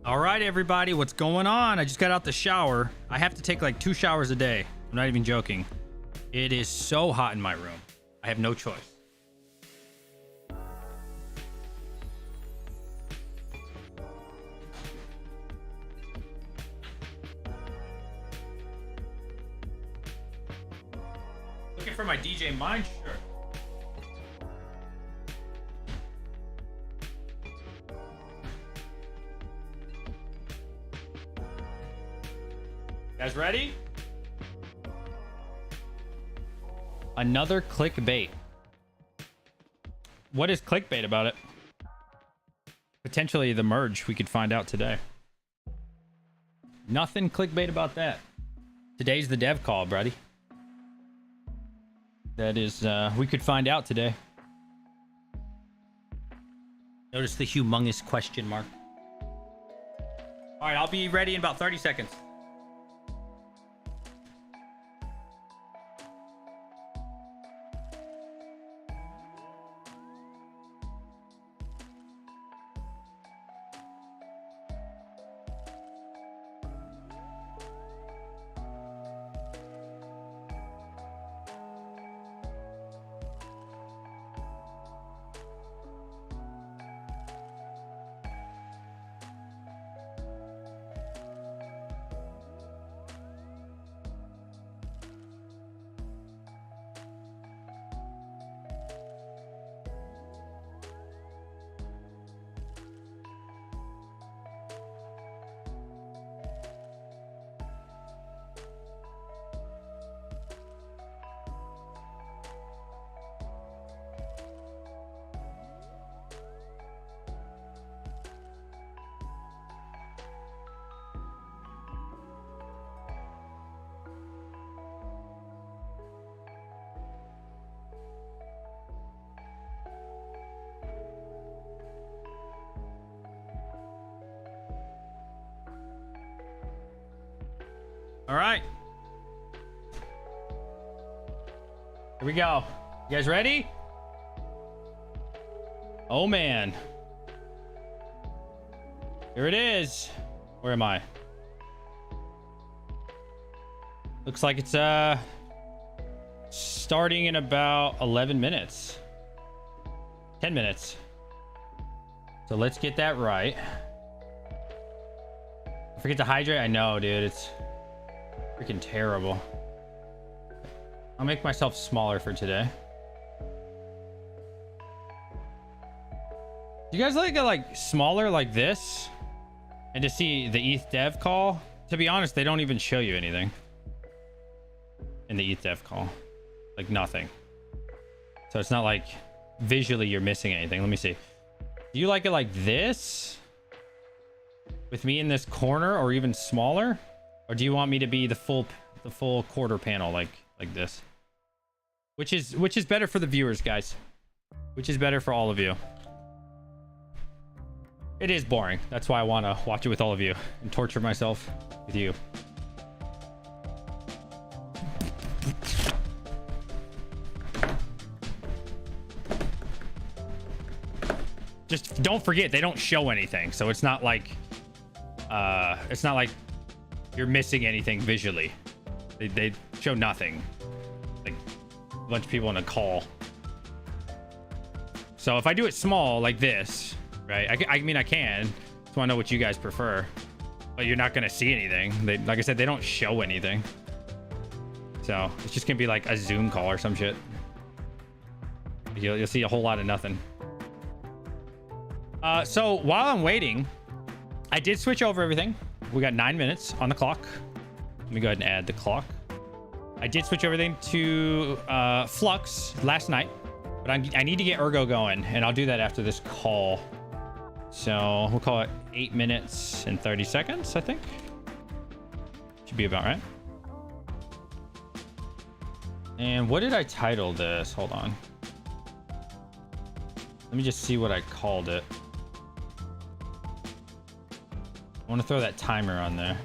All right, everybody, what's going on? I just got out the shower. I have to take like 2 showers a day. I'm not even joking. It is so hot in my room. I have no choice. Looking for my DJ Mind shirt. Guys ready? Another clickbait. What is clickbait about it? Potentially the merge, we could find out today. Nothing clickbait about that. Today's the dev call, buddy. That is, we could find out today. Notice the humongous question mark. All right, I'll be ready in about 30 seconds. All right. Here we go. You guys ready? Oh man. Here it is. Where am I? Looks like it's starting in about 11 minutes. 10 minutes. So let's get that right. Forget to hydrate. I know, dude. It's freaking terrible. I'll make myself smaller for today. Do you guys like it like smaller like this? And to see the ETH dev call? To be honest, they don't even show you anything in the ETH dev call. Like nothing. So it's not like visually you're missing anything. Let me see. Do you like it like this? With me in this corner or even smaller? Or do you want me to be the full quarter panel like this? Which is better for the viewers, guys? Which is better for all of you? It is boring. That's why I want to watch it with all of you and torture myself with you. Just don't forget, they don't show anything. So it's not like you're missing anything visually. They show nothing. Like a bunch of people in a call. So if I do it small like this, right? I mean, I can. Just want to know what you guys prefer. But you're not going to see anything. Like I said, they don't show anything. So it's just going to be like a Zoom call or some shit. You'll see a whole lot of nothing. So while I'm waiting, I did switch over everything. We got 9 minutes on the clock. Let me go ahead and add the clock. I did switch everything to Flux last night, but I need to get Ergo going, and I'll do that after this call. So we'll call it 8 minutes and 30 seconds, I think. Should be about right. And what did I title this? Hold on. Let me just see what I called it. I want to throw that timer on there.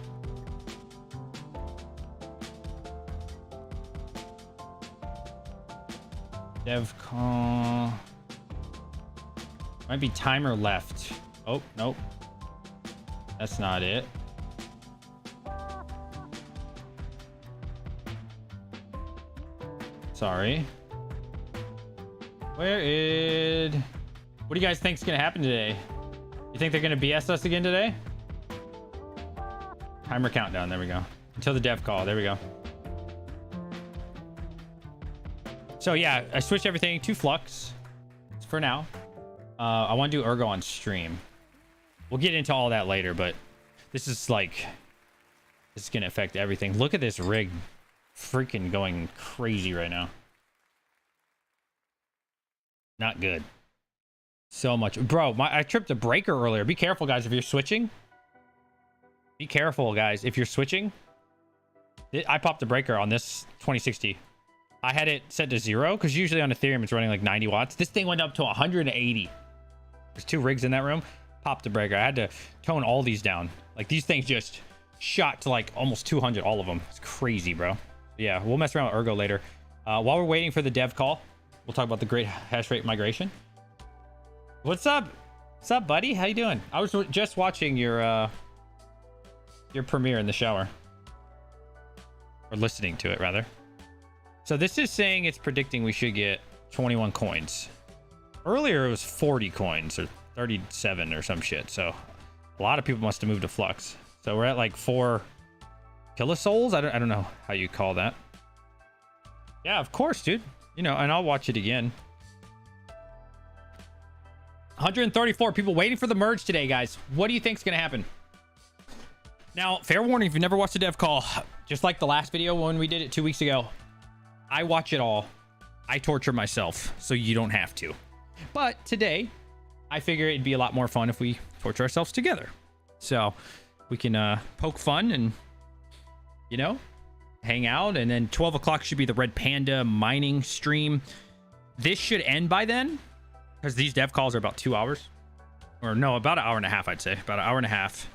Dev call. Might be timer left. Oh, nope. That's not it. Sorry. What do you guys think is going to happen today? You think they're going to BS us again today? Timer countdown. There we go. Until the dev call. There we go. So yeah, I switched everything to Flux for now. I want to do Ergo on stream. We'll get into all that later, but this is going to affect everything. Look at this rig freaking going crazy right now. Not good. So much. Bro, I tripped a breaker earlier. Be careful, guys, if you're switching. Be careful, guys, if you're switching. I popped the breaker on this 2060. I had it set to 0 because usually on Ethereum it's running like 90 watts. This thing went up to 180. There's 2 rigs in that room. Popped the breaker. I had to tone all these down. Like these things just shot to like almost 200, all of them. It's crazy, bro. Yeah, we'll mess around with Ergo later. While we're waiting for the dev call, we'll talk about the great hash rate migration. What's up? What's up, buddy? How you doing? I was just watching your premiere in the shower. Or listening to it, rather. So this is saying it's predicting we should get 21 coins. Earlier it was 40 coins or 37 or some shit. So a lot of people must have moved to Flux. So we're at like 4 kilosouls. I don't know how you call that. Yeah, of course, dude. You know, and I'll watch it again. 134 people waiting for the merge today, guys. What do you think's gonna happen? Now, fair warning, if you've never watched a dev call, just like the last video when we did it 2 weeks ago, I watch it all. I torture myself, so you don't have to. But today, I figure it'd be a lot more fun if we torture ourselves together. So we can poke fun and, you know, hang out. And then 12 o'clock should be the Red Panda mining stream. This should end by then, because these dev calls are about 2 hours. Or no, about an hour and a half, I'd say. About an hour and a half.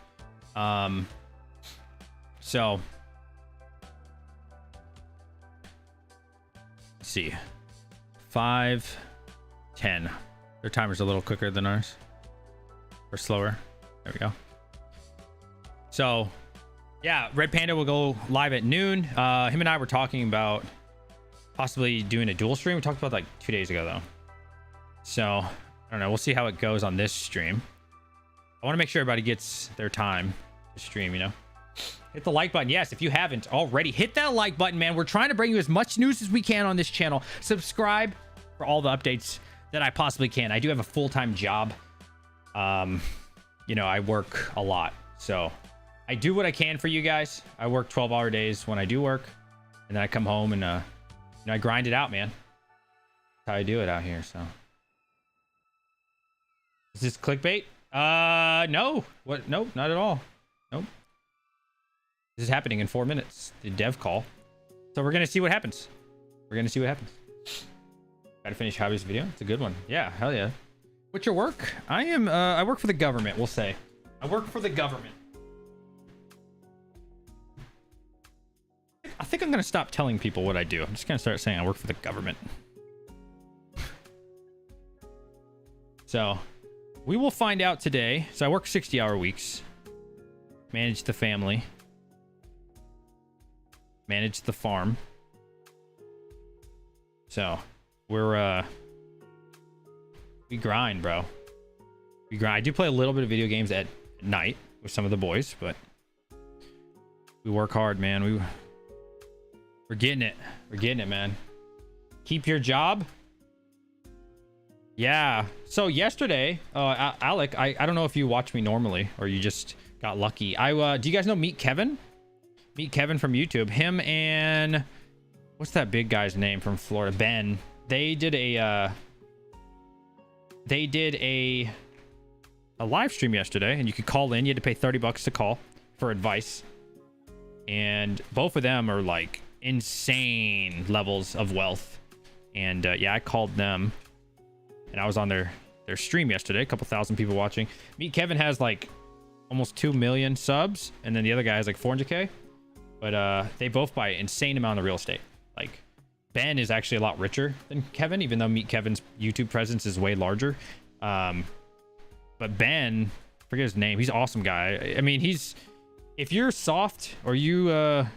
So see. 5, 10. Their timer's a little quicker than ours. Or slower. There we go. So, yeah, Red Panda will go live at noon. Him and I were talking about possibly doing a dual stream. We talked about like 2 days ago, though. So, I don't know. We'll see how it goes on this stream. I want to make sure everybody gets their time to stream, you know. Hit the like button. Yes, if you haven't already, hit that like button, man. We're trying to bring you as much news as we can on this channel. Subscribe for all the updates that I possibly can. I do have a full-time job. You know, I work a lot. So I do what I can for you guys. I work 12-hour days when I do work. And then I come home and, you know, I grind it out, man. That's how I do it out here, so. Is this clickbait? No. What? Nope, not at all. Nope. This is happening in 4 minutes. The dev call. So we're going to see what happens. We're going to see what happens. Gotta finish Hiveos video. It's a good one. Yeah, hell yeah. What's your work? I work for the government, we'll say. I work for the government. I think I'm going to stop telling people what I do. I'm just going to start saying I work for the government. So, we will find out today. So I work 60-hour weeks. Manage the family. Manage the farm. So, we're, we grind, bro. We grind. I do play a little bit of video games at night with some of the boys, but we work hard, man. We're getting it. We're getting it, man. Keep your job. Yeah. So yesterday, Alec, I don't know if you watch me normally or you just got lucky. Do you guys know Meet Kevin? Meet Kevin from YouTube. Him and what's that big guy's name from Florida? Ben. They did a live stream yesterday, and you could call in. You had to pay $30 to call for advice. And both of them are like insane levels of wealth. And yeah, I called them, and I was on their stream yesterday. A couple thousand people watching. Meet Kevin has like almost 2 million subs, and then the other guy has like 400K. But they both buy an insane amount of real estate. Like Ben is actually a lot richer than Kevin, even though Meet Kevin's YouTube presence is way larger. But Ben, forget his name. He's an awesome guy. I mean, if you're soft or you know,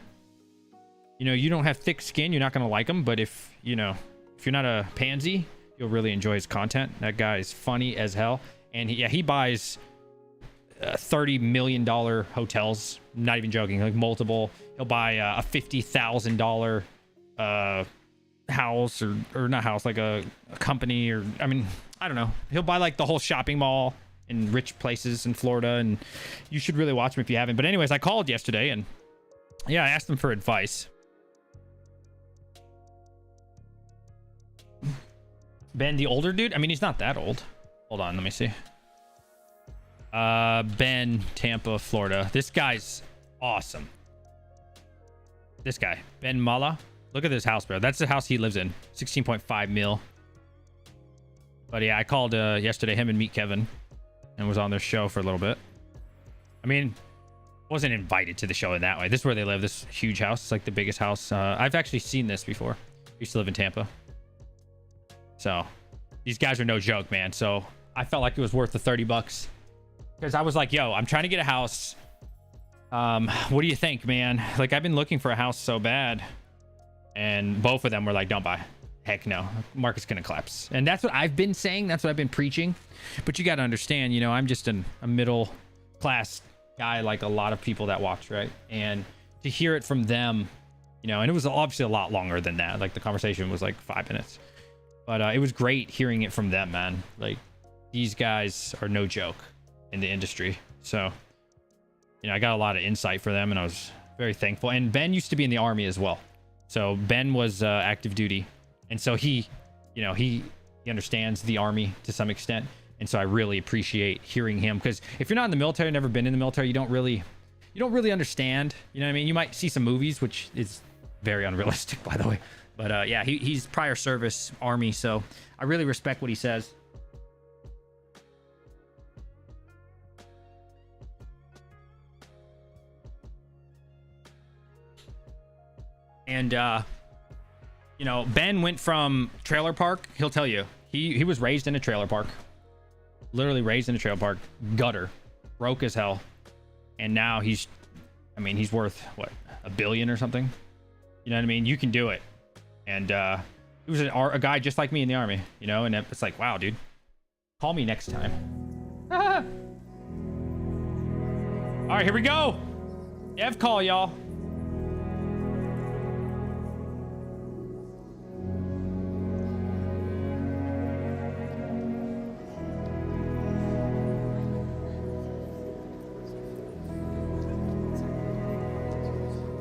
you don't have thick skin, you're not going to like him. But if you're not a pansy, you'll really enjoy his content. That guy is funny as hell. And he buys $30 million hotels. Not even joking, like multiple. He'll buy a $50,000 house or not house, like a company, or I mean, I don't know. He'll buy like the whole shopping mall in rich places in Florida, and you should really watch him if you haven't. But anyways, I called yesterday, and yeah, I asked him for advice. Ben, the older dude? I mean, he's not that old. Hold on, let me see. Ben, Tampa, Florida. This guy's awesome. This guy, Ben Mala. Look at this house, bro. That's the house he lives in. 16.5 mil. But yeah, I called yesterday, him and Meet Kevin, and was on their show for a little bit. I mean, wasn't invited to the show in that way. This is where they live. This huge house. It's like the biggest house. I've actually seen this before. I used to live in Tampa. So these guys are no joke, man. So I felt like it was worth the $30 because I was like, yo, I'm trying to get a house. What do you think, man? Like, I've been looking for a house so bad. And both of them were like, don't buy. Heck no. Market's going to collapse. And that's what I've been saying. That's what I've been preaching. But you got to understand, you know, I'm just a middle class guy like a lot of people that watch, right? And to hear it from them, you know, and it was obviously a lot longer than that. Like, the conversation was like 5 minutes. But it was great hearing it from them, man. Like, these guys are no joke in the industry. So, you know, I got a lot of insight for them, and I was very thankful. And Ben used to be in the Army as well. So Ben was active duty, and so he understands the Army to some extent, and so I really appreciate hearing him, because if you're not in the military, never been in the military, you don't really understand. You know what I mean? You might see some movies, which is very unrealistic, by the way, but yeah, he's prior service Army, so I really respect what he says. And You know, Ben went from trailer park. He'll tell you he was raised in a trailer park, literally raised in a trailer park, gutter, broke as hell, and now he's worth what, $1 billion or something. You know what I mean? You can do it. And he was a guy just like me in the army, you know, and it's like, wow, dude, call me next time. All right, here we go. Dev call, y'all.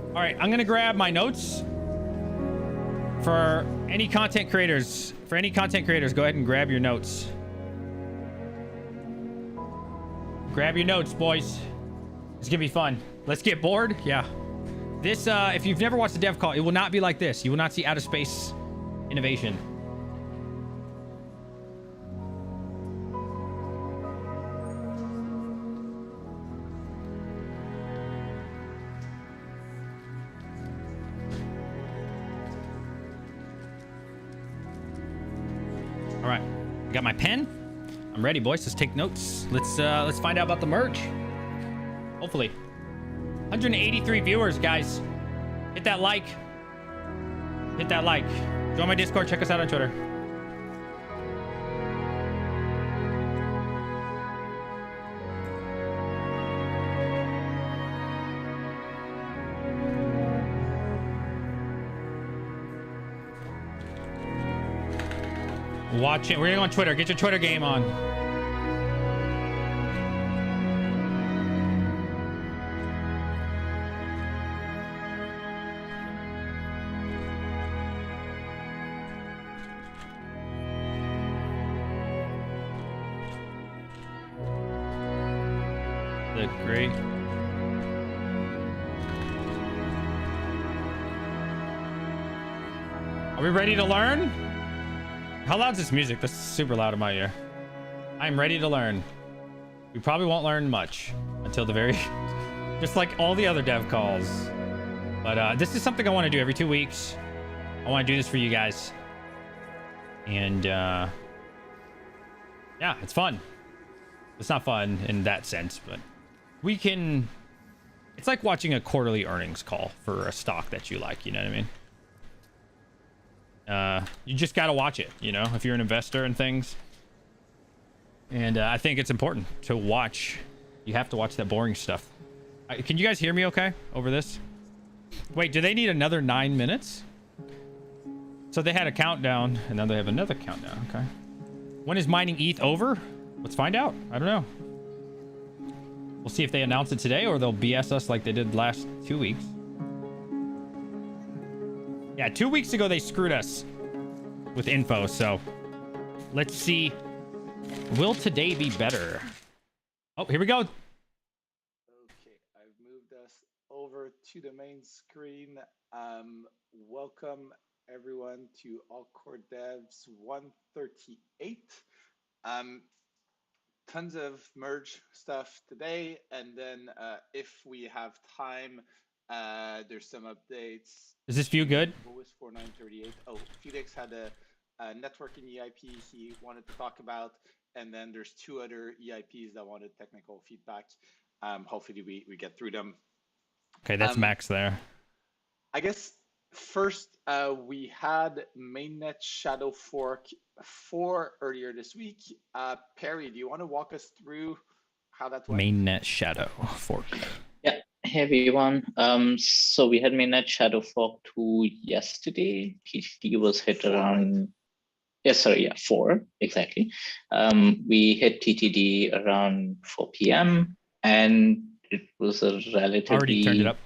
All right, I'm gonna grab my notes for any content creators. For any content creators, go ahead and grab your notes. Grab your notes, boys. It's gonna be fun. Let's get bored. Yeah. This, if you've never watched the dev call, it will not be like this. You will not see outer space innovation. All right, got my pen. I'm ready, boys. Let's take notes. Let's find out about the merch. Hopefully. 183 viewers, guys. Hit that like. Hit that like. Join my Discord. Check us out on Twitter. Watch it. We're gonna go on Twitter. Get your Twitter game on. The great. Are we ready to learn? How loud is this music? This is super loud in my ear. I'm ready to learn. We probably won't learn much until the very... just like all the other dev calls. But this is something I want to do every 2 weeks. I want to do this for you guys. And yeah, it's fun. It's not fun in that sense, but we can... It's like watching a quarterly earnings call for a stock that you like, you know what I mean? You just got to watch it, you know, if you're an investor and things. And I think it's important to watch. You have to watch that boring stuff. Can you guys hear me okay over this? Wait, do they need another 9 minutes? So they had a countdown and now they have another countdown. Okay. When is mining ETH over? Let's find out. I don't know. We'll see if they announce it today or they'll BS us like they did last 2 weeks. Yeah, 2 weeks ago they screwed us with info, so let's see. Will today be better? Oh, here we go. Okay, I've moved us over to the main screen. Welcome everyone to All Core Devs 138. Tons of merge stuff today, and then if we have time, there's some updates. Does this view good? What was 4938? Oh, Felix had a networking EIP he wanted to talk about, and then there's 2 other EIPs that wanted technical feedback. Hopefully we get through them. Okay, that's Max there. I guess first we had mainnet shadow fork 4 earlier this week. Perry, do you want to walk us through how that went? Mainnet shadow fork. Yeah, hey everyone. So we had mainnet shadow fork 2 yesterday. TTD was hit around 4 exactly. We hit TTD around 4 p.m. and it was a relatively Already turned it up.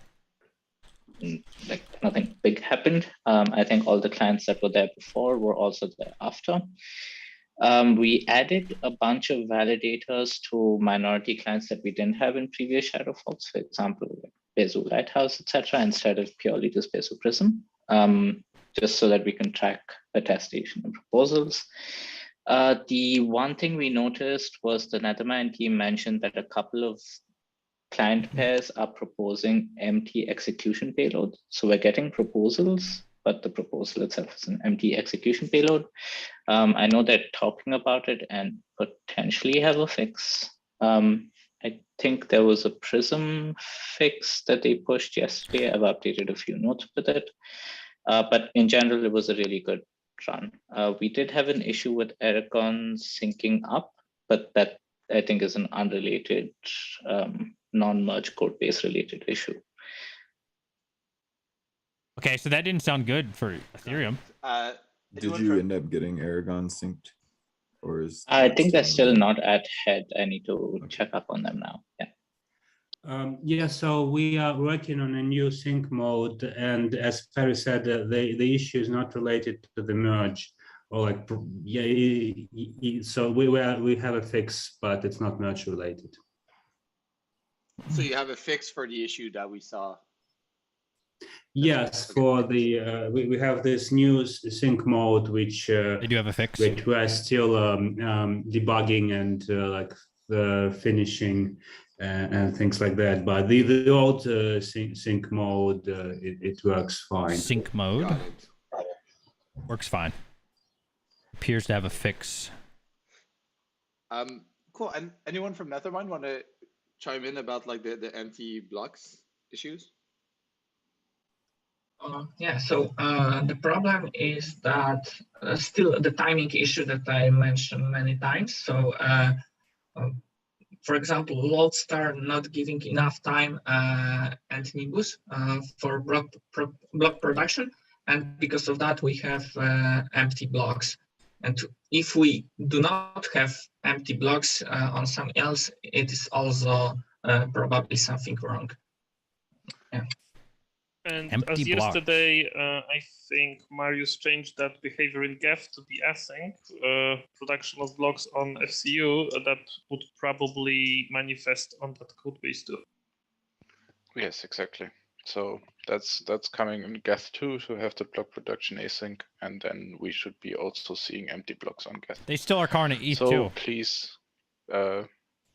Like nothing big happened. I think all the clients that were there before were also there after. We added a bunch of validators to minority clients that we didn't have in previous shadow forks, for example, like PSU Lighthouse, etc., instead of purely just PSU Prism, just so that we can track attestation and proposals. The one thing we noticed was the Nethermind team mentioned that a couple of client pairs are proposing empty execution payload. So we're getting proposals but the proposal itself is an empty execution payload. I know they're talking about it and potentially have a fix. I think there was a Prism fix that they pushed yesterday. I've updated a few notes with it. But in general, it was a really good run. We did have an issue with Eragon syncing up, but that I think is an unrelated, non-merge code base related issue. Okay, so that didn't sound good for Ethereum. Did you end up getting Aragon synced? Or is I think they're still not at head. I need to check up on them now. Yeah. Yeah, so we are working on a new sync mode, and as Perry said, the issue is not related to the merge, or like, yeah, so we have a fix, but it's not merge related. So you have a fix for the issue that we saw. Yes, for the we have this new sync mode, which They do have a fix. which we are still debugging and like finishing and things like that. But the old sync mode, it works fine. Sync mode Got it. works fine. Appears to have a fix. Cool. And anyone from Nethermind want to chime in about like the empty blocks issues? Yeah, so the problem is that still the timing issue that I mentioned many times. So, for example, Lodestar not giving enough time and Nimbus for block production. And because of that, we have empty blocks. And if we do not have empty blocks on some else, it is also probably something wrong. Yeah. And Empty as blocks. yesterday, I think Marius changed that behavior in Geth to be async, production of blocks on FCU, that would probably manifest on that code base too. Yes, exactly. So that's coming in Geth too, to have the block production async, and then we should be also seeing empty blocks on Geth. They still are calling it ETH So too. please,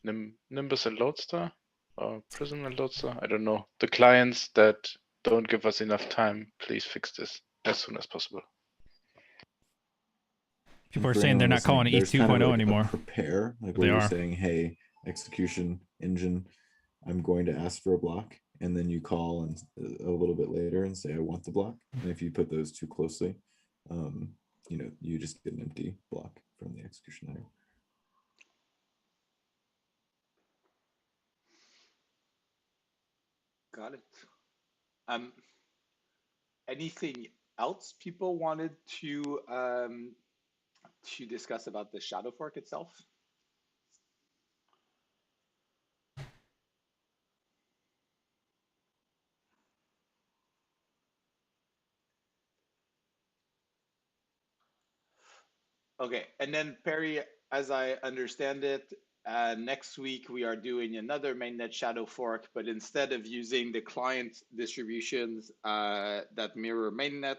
Nimbus and Lodestar, or Prism and Lodestar, I don't know. The clients that don't give us enough time, please fix this as soon as possible. People are For saying they're anyone not listening, calling it ETH there's kind of 2.0 like a anymore. Prepare, like They where you're are. saying, hey, execution engine, I'm going to ask for a block. And then you call and a little bit later and say, I want the block. And if you put those too closely, you know, you just get an empty block from the execution header. Got it. Anything else people wanted to discuss about the shadow fork itself? Okay, and then Perry, as I understand it, next week we are doing another mainnet shadow fork, but instead of using the client distributions that mirror mainnet,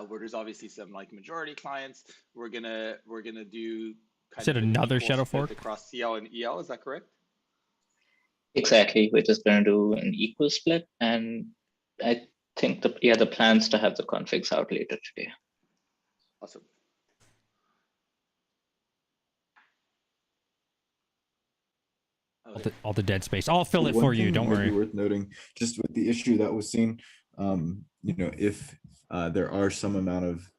where there's obviously some like majority clients, we're gonna do kind Is it of an another equal shadow split fork? across CL and EL. Is that correct? Exactly. We're just going to do an equal split, and I think the plans to have the configs out later today. Awesome. All the dead space. I'll fill it One for you. thing Don't might be worry. worth noting, just with the issue that was seen, you know, if there are some amount of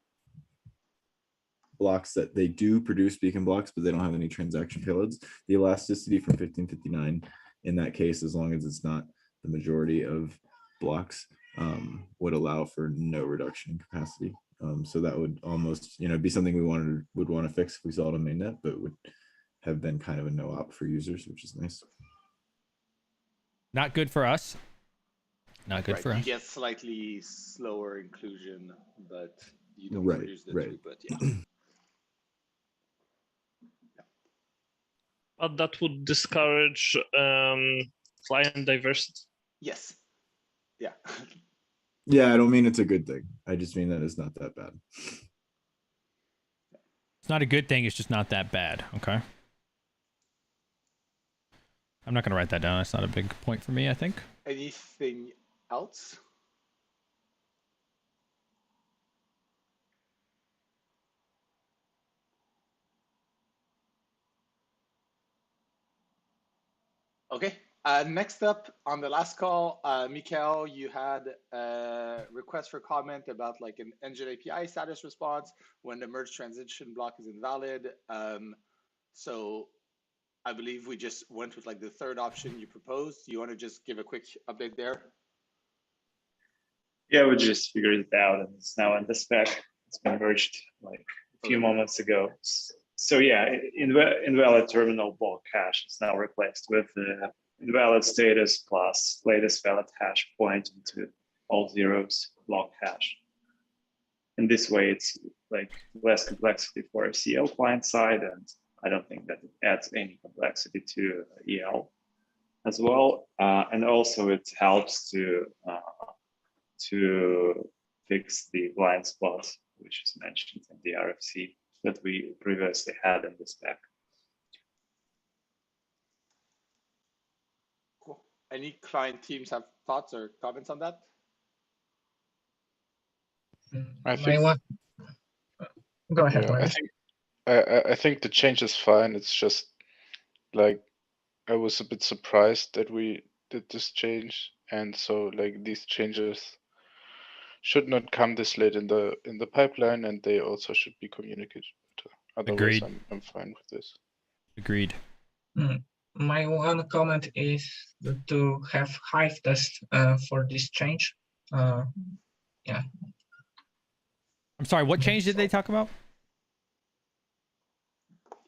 blocks that they do produce beacon blocks, but they don't have any transaction payloads, the elasticity from 1559 in that case, as long as it's not the majority of blocks, would allow for no reduction in capacity. So that would almost, you know, be something we would want to fix if we saw it on mainnet, but would have been kind of a no op for users, which is nice. Not good for us. Not good Right, for you us. get slightly slower inclusion, but you don't Right, produce the right. throughput. Yeah. But that would discourage client diversity. Yes. Yeah. Yeah, I don't mean it's a good thing. I just mean that it's not that bad. It's not a good thing. It's just not that bad. Okay. I'm not going to write that down. That's not a big point for me, I think. Anything else? Okay. Next up on the last call, Mikhail, you had a request for comment about like an engine API status response when the merge transition block is invalid. So I believe we just went with like the third option you proposed. Do you want to just give a quick update there? Yeah, we just figured it out, and it's now in the spec. It's been merged like a few moments ago. So yeah, invalid terminal block hash is now replaced with the invalid status plus latest valid hash pointing to all zeros block hash. In this way, it's like less complexity for CL client side, and I don't think that it adds any complexity to EL as well. And also it helps to fix the blind spot, which is mentioned in the RFC that we previously had in the spec. Cool. Any client teams have thoughts or comments on that? I think, Go ahead. yeah, I think the change is fine. It's just like I was a bit surprised that we did this change, and so like these changes should not come this late in the pipeline, and they also should be communicated better. Otherwise, Agreed. I'm fine with this. Agreed. My one comment is to have Hive test for this change. Yeah. I'm sorry, what change did they talk about?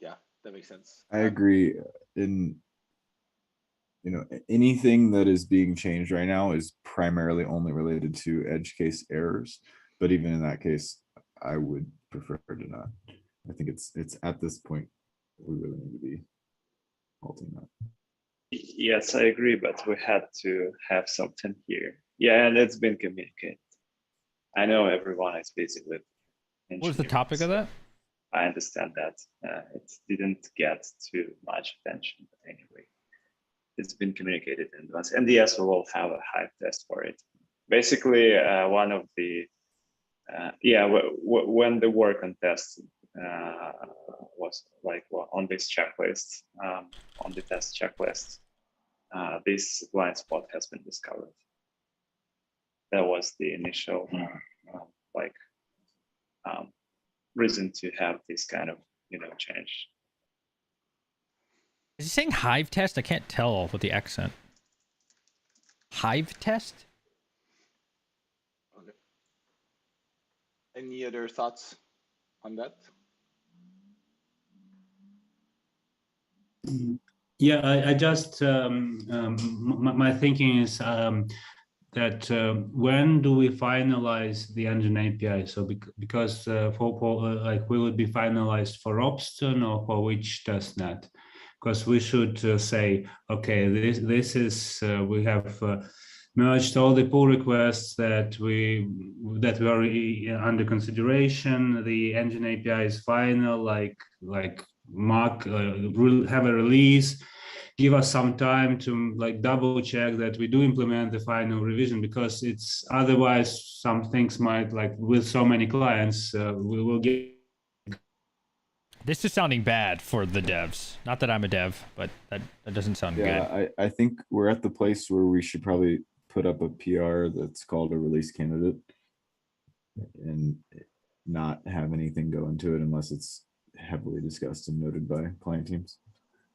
Yeah, that makes sense. I agree. Anything that is being changed right now is primarily only related to edge case errors. But even in that case, I would prefer to not. I think it's at this point, we really need to be halting that. Yes, I agree, but we had to have something here. Yeah, and it's been communicated. I know everyone is busy with What was the topic of that? I understand that it didn't get too much attention, but anyway, it's been communicated in advance, and the ESO will have a Hive test for it. Basically, one of the when the work on test was like on this checklist, on the test checklist, this blind spot has been discovered. That was the initial reason to have this kind of change. Is he saying Hive test? I can't tell with the accent. Hive test? Okay. Any other thoughts on that? Yeah, I just my thinking is that when do we finalize the engine API? So because for like will it be finalized for Opston or for which testnet? Because we should say, okay, this is we have merged all the pull requests that were under consideration. The engine API is final, like mark have a release. Give us some time to like double check that we do implement the final revision, because it's otherwise some things might, like with so many clients, we will get. This is sounding bad for the devs. Not that I'm a dev, but that doesn't sound good. Yeah, I think we're at the place where we should probably put up a PR that's called a release candidate and not have anything go into it unless it's heavily discussed and noted by client teams.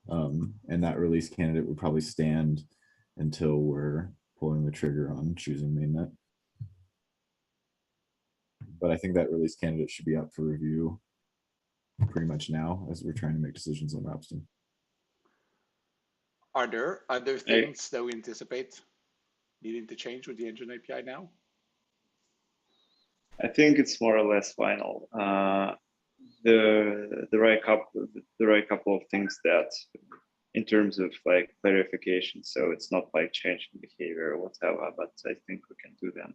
And that release candidate would probably stand until we're pulling the trigger on choosing mainnet. But I think that release candidate should be up for review pretty much now as we're trying to make decisions on Robston. Are there other things that we anticipate needing to change with the engine API now? I think it's more or less final. The right couple of things that in terms of like clarification, so it's not like changing behavior or whatever, but I think we can do them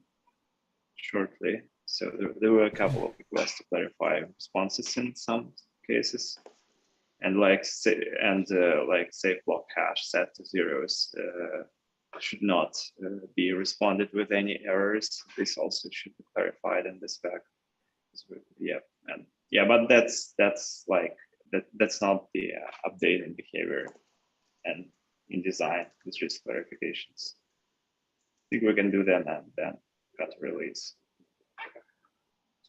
shortly. So there were a couple of requests to clarify responses in some cases, and like safe block hash set to zeros should not be responded with any errors. This also should be clarified in the spec. But that's like that's not the update in behavior, and InDesign with risk clarifications. I think we can do that and then cut release.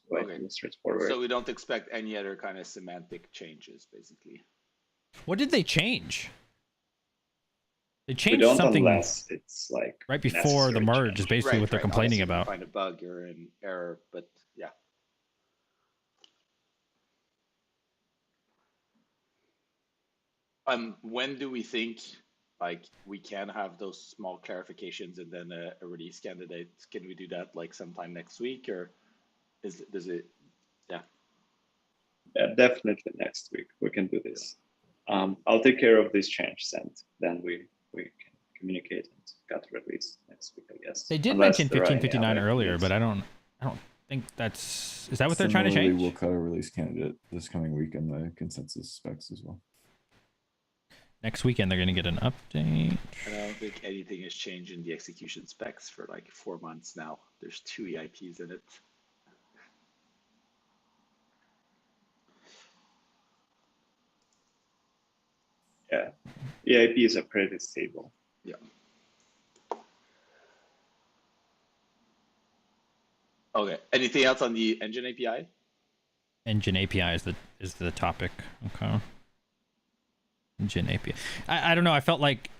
Quite Okay. straightforward. So we don't expect any other kind of semantic changes, basically. What did they change? They We changed don't something unless it's like right before the necessary merge change. is basically what they're complaining Obviously, you about. find a bug or an error, but yeah. When do we think like we can have those small clarifications and then a release candidate? Can we do that like sometime next week, or does it? Yeah. Yeah, definitely next week we can do this. I'll take care of these changes and then we can communicate and cut release next week, I guess. They did Unless mention there are any 1559 other earlier, news. but I don't think is that what they're trying to Similarly, change? We'll cut a release candidate this coming week in the consensus specs as well. Next weekend they're going to get an update. I don't think anything has changed in the execution specs for like 4 months now. There's 2 EIPs in it. Yeah, EIPs are pretty stable. Yeah. Okay. Anything else on the engine API? Engine API is the topic. Okay. Engine API. I don't know. I felt like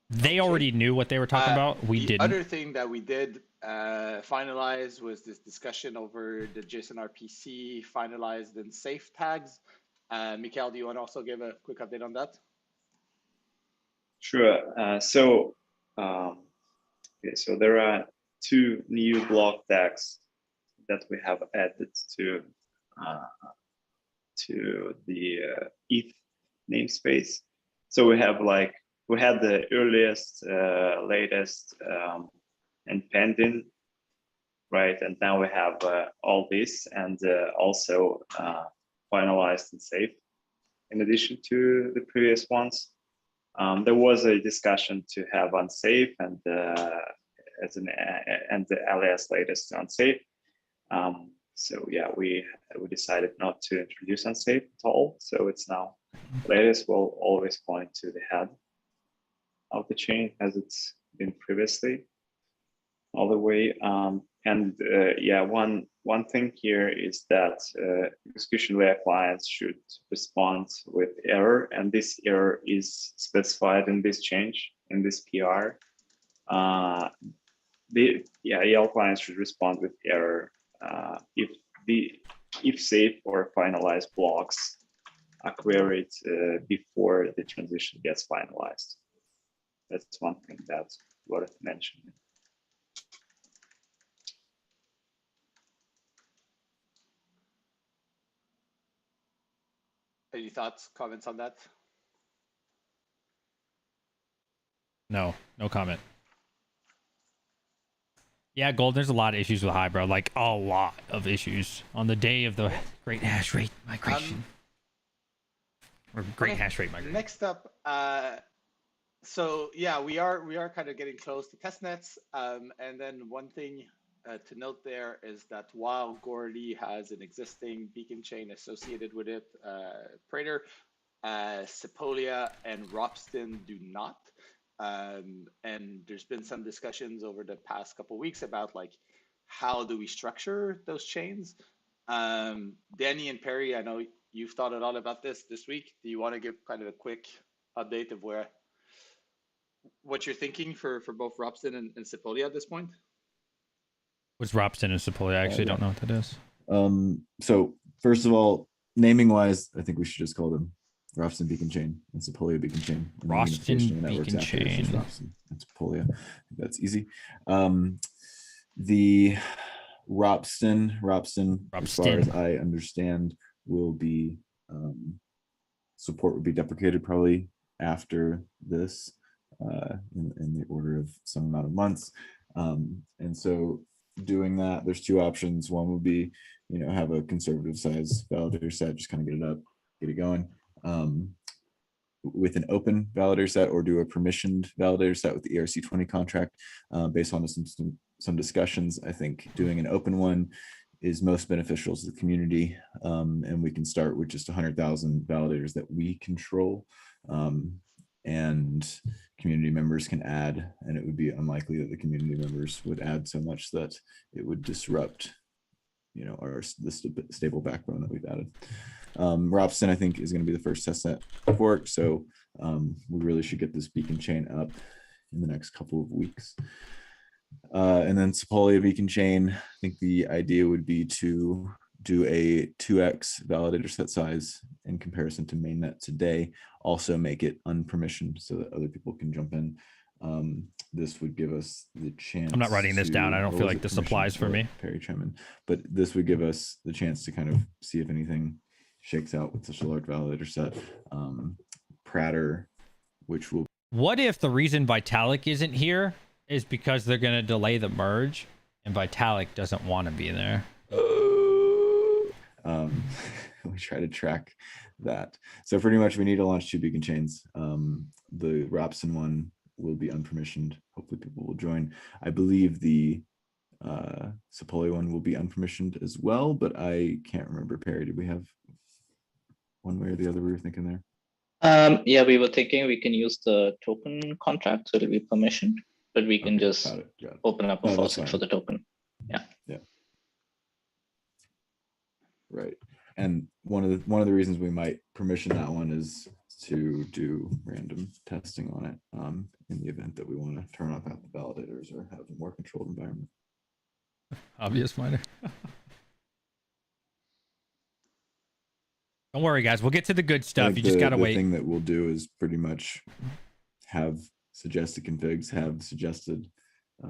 they already knew what they were talking about. We didn't. The other thing that we did finalize was this discussion over the JSON RPC finalized in safe tags. Mikhail, do you want to also give a quick update on that? Sure. So there are 2 new block tags that we have added to the ETH namespace. So we had the earliest, latest, and pending, right? And now we have all this and also finalized and safe in addition to the previous ones. There was a discussion to have unsafe and and the alias latest to unsafe. So yeah, we decided not to introduce unsafe at all. So it's now latest will always point to the head of the chain as it's been previously all the way. Yeah, one thing here is that execution layer clients should respond with error, and this error is specified in this change in this PR. EL clients should respond with error if safe or finalized blocks are queried before the transition gets finalized. That's one thing that's worth mentioning. Any thoughts, comments on that? No comment. Yeah, Gold, there's a lot of issues with Hive, bro. Like a lot of issues on the day of the great hash rate migration. Or great hash rate migration. Next up, so yeah, we are kind of getting close to testnets. And then one thing to note there is that while Goerli has an existing beacon chain associated with it, Prater, Sepolia and Ropsten do not. And there's been some discussions over the past couple of weeks about like, how do we structure those chains? Danny and Perry, I know you've thought a lot about this week. Do you want to give kind of a quick update of what you're thinking for both Ropsten and Sepolia at this point? What's Ropsten and Sepolia? I actually don't know what that is. So first of all, naming wise, I think we should just call them Ropsten Beacon Chain and Sepolia Beacon Chain. Ropsten Beacon Chain. Ropsten and Sepolia. I think that's easy. The Ropsten, as far as I understand, will be support will be deprecated probably after this in the order of some amount of months. And so doing that, there's 2 options. One would be, have a conservative size validator set, just kind of get it up, get it going. With an open validator set, or do a permissioned validator set with the ERC20 contract. Based on some discussions, I think doing an open one is most beneficial to the community, and we can start with just 100,000 validators that we control, and community members can add, and it would be unlikely that the community members would add so much that it would disrupt, you know, the stable backbone that we've added. Robson, I think, is going to be the first testnet fork, so we really should get this beacon chain up in the next couple of weeks. And then Sepolia beacon chain, I think the idea would be to do a 2x validator set size in comparison to mainnet today, also make it unpermissioned so that other people can jump in. This would give us the chance. I'm not writing this down. I don't feel like this applies for me. Perry Tremin, but this would give us the chance to kind of see if anything shakes out with such a large validator set. Prater, which will. What if the reason Vitalik isn't here is because they're going to delay the merge and Vitalik doesn't want to be there? We try to track that. So pretty much we need to launch 2 beacon chains. The Robson one will be unpermissioned. Hopefully people will join. I believe the Sepolia one will be unpermissioned as well, but I can't remember. Perry, did we have one way or the other we were thinking there? Yeah, we were thinking we can use the token contract, so it'll be permissioned, but we can just got it. open up a No, that's faucet fine. for the token. Yeah. Right. And one of the reasons we might permission that one is to do random testing on it in the event that we want to turn off the validators or have a more controlled environment. Obvious miner. Don't worry, guys. We'll get to the good stuff. You just got to wait. The thing that we'll do is pretty much have suggested configs, have suggested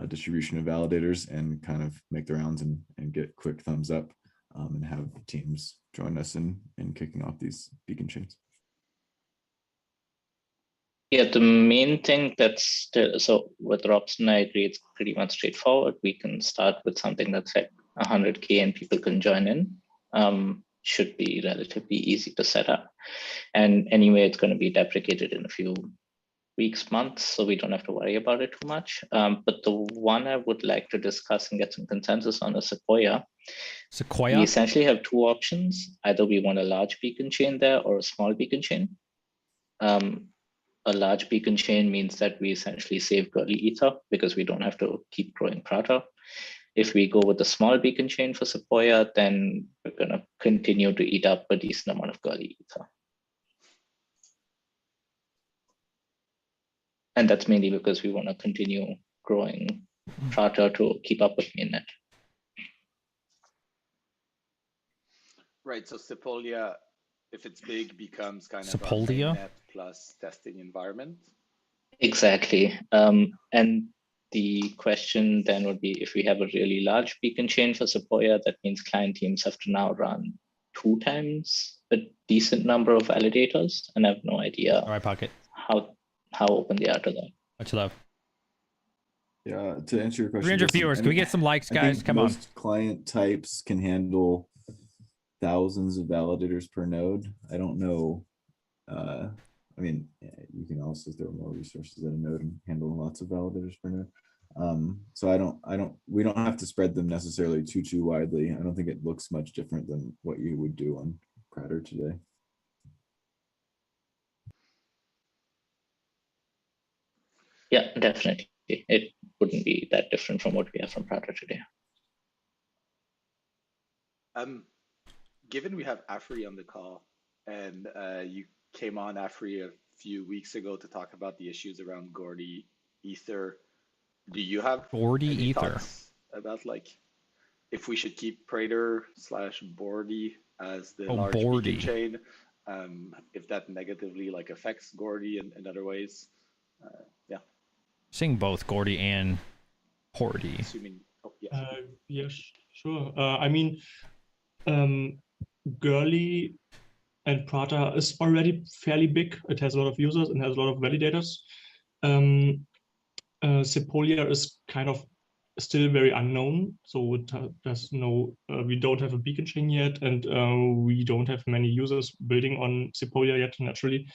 distribution of validators, and kind of make the rounds and get quick thumbs up, and have teams join us in kicking off these beacon chains. Yeah, the main thing that's so with Robson, I agree, it's pretty much straightforward. We can start with something that's like 100K and people can join in. Should be relatively easy to set up. And anyway, it's going to be deprecated in a few weeks, months, so we don't have to worry about it too much. But the one I would like to discuss and get some consensus on is Sequoia. Sequoia? We essentially have 2 options. Either we want a large beacon chain there or a small beacon chain. A large beacon chain means that we essentially save Gurley Ether because we don't have to keep growing Prater. If we go with the small beacon chain for Sequoia, then we're going to continue to eat up a decent amount of Gurley Ether. And that's mainly because we want to continue growing Prater to keep up with mainnet. Right, so Sepolia, if it's big, becomes kind of Sepolia? a mainnet plus testing environment. Exactly. And the question then would be, if we have a really large beacon chain for Sequoia, that means client teams have to now run 2 times a decent number of validators, and I have no idea All right, Pocket. how open they are to that. Much love. Yeah, to answer your question, 300 Justin, viewers. Can we get some likes, I guys? think Come on. most client types can handle thousands of validators per node. I don't know. I mean, you can also throw more resources at a node and handle lots of validators per node. So we don't have to spread them necessarily too widely. I don't think it looks much different than what you would do on Prater today. Yeah, definitely. It wouldn't be that different from what we have from Prater today. Given we have Afri on the call, and you came on Afri a few weeks ago to talk about the issues around Gordy Ether, do you have Gordy any Ether thoughts about like if we should keep Prater/Bordy as the large Bordy beacon chain, if that negatively like affects Gordy in other ways? Yeah. Sing both Gordy and Porty. Assuming, oh, yeah. Yes, sure. I mean, Gurley and Prater is already fairly big. It has a lot of users and has a lot of validators. Sepolia is kind of still very unknown, so there's no, we don't have a beacon chain yet, and we don't have many users building on Sepolia yet, naturally.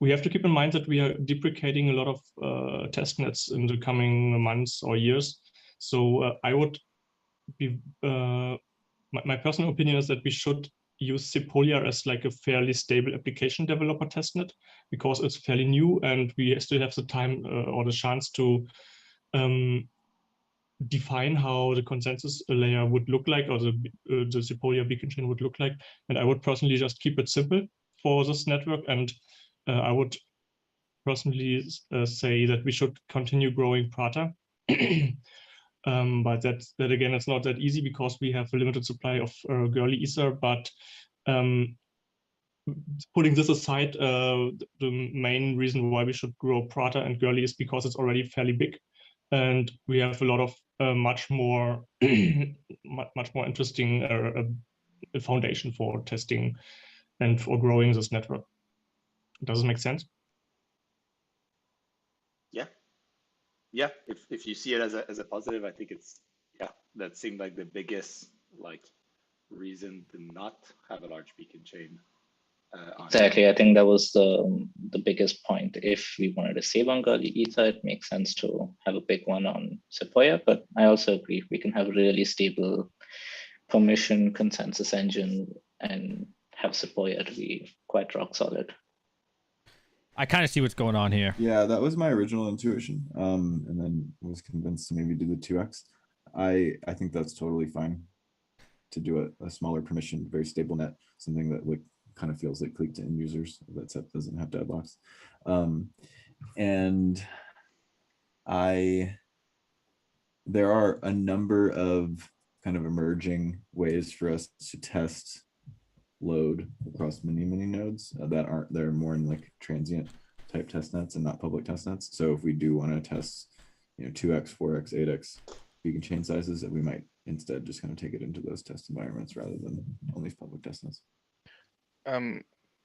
We have to keep in mind that we are deprecating a lot of testnets in the coming months or years. So I would be, my personal opinion is that we should use Sepolia as like a fairly stable application developer testnet because it's fairly new and we still have the time or the chance to define how the consensus layer would look like, or the Sepolia beacon chain would look like. And I would personally just keep it simple for this network. And I would personally say that we should continue growing Prata. But that again, it's not that easy because we have a limited supply of girly ether. But putting this aside, the main reason why we should grow Prata and girly is because it's already fairly big. And we have a lot of much more interesting foundation for testing and for growing this network. Does it make sense? Yeah. If you see it as a positive, I think it's that seemed like the biggest reason to not have a large beacon chain. Exactly. I think that was the biggest point. If we wanted to save on girly ether, it makes sense to have a big one on Sepolia. But I also agree we can have a really stable permission consensus engine and have Sepolia to be quite rock solid. I kind of see what's going on here. Yeah, that was my original intuition. And then was convinced to maybe do the 2x. I think that's totally fine to do a smaller permission, very stable net, something that kind of feels like click to end users that doesn't have to have blocks. And there are a number of kind of emerging ways for us to test load across many nodes they're more in transient type test nets and not public test nets. So if we do want to test 2x, 4x, 8x beacon chain sizes, that we might instead just kind of take it into those test environments rather than on these public test nets.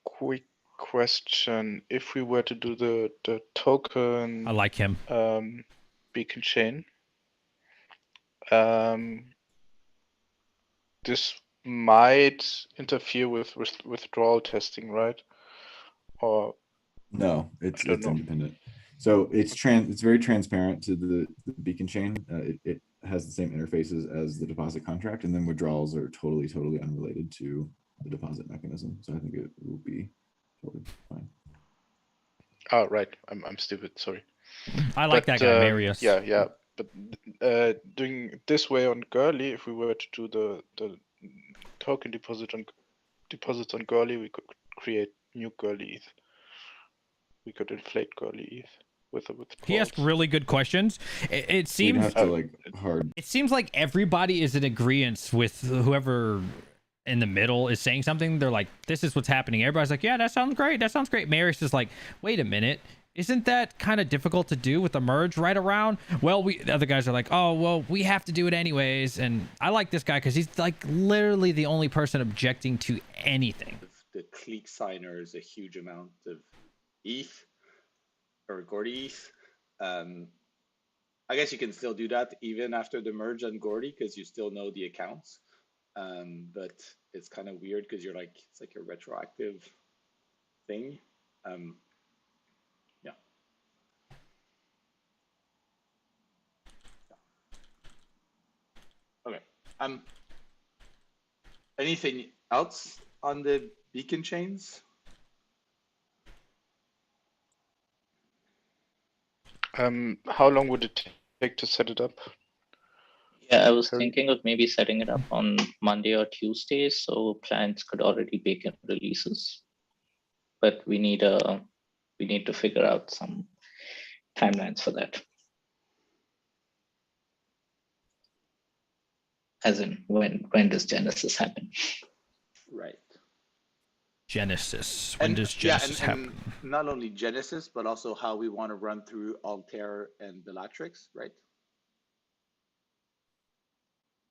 Quick question: if we were to do the token, I like him. Beacon chain, this might interfere with withdrawal testing, right? Or no, it's independent. So it's very transparent to the beacon chain. It has the same interfaces as the deposit contract, and then withdrawals are totally unrelated to the deposit mechanism. So I think it will be totally fine. Oh, right. I'm stupid. Sorry. I like that guy, Marius. Yeah. But doing it this way on girly, if we were to do the token deposits on girly, we could create new girly ETH. We could inflate girly ETH with he asked really good questions. It seems It seems like everybody is in agreement with whoever in the middle is saying something. They're like, this is what's happening. Everybody's like, yeah, that sounds great. Marius is like, wait a minute, isn't that kind of difficult to do with the merge right around? Well, the other guys are like, oh, well, we have to do it anyways. And I like this guy because he's literally the only person objecting to anything. The clique signer is a huge amount of ETH or Gordy ETH. I guess you can still do that even after the merge on Gordy because you still know the accounts. But it's kind of weird because it's like a retroactive thing. Yeah. Okay. Anything else on the beacon chains? How long would it take to set it up? Yeah, I was thinking of maybe setting it up on Monday or Tuesday so clients could already bake in releases. But we need to figure out some timelines for that. As in, when does Genesis happen? Right. Genesis. When does Genesis happen? And not only Genesis, but also how we want to run through Altair and Bellatrix, right?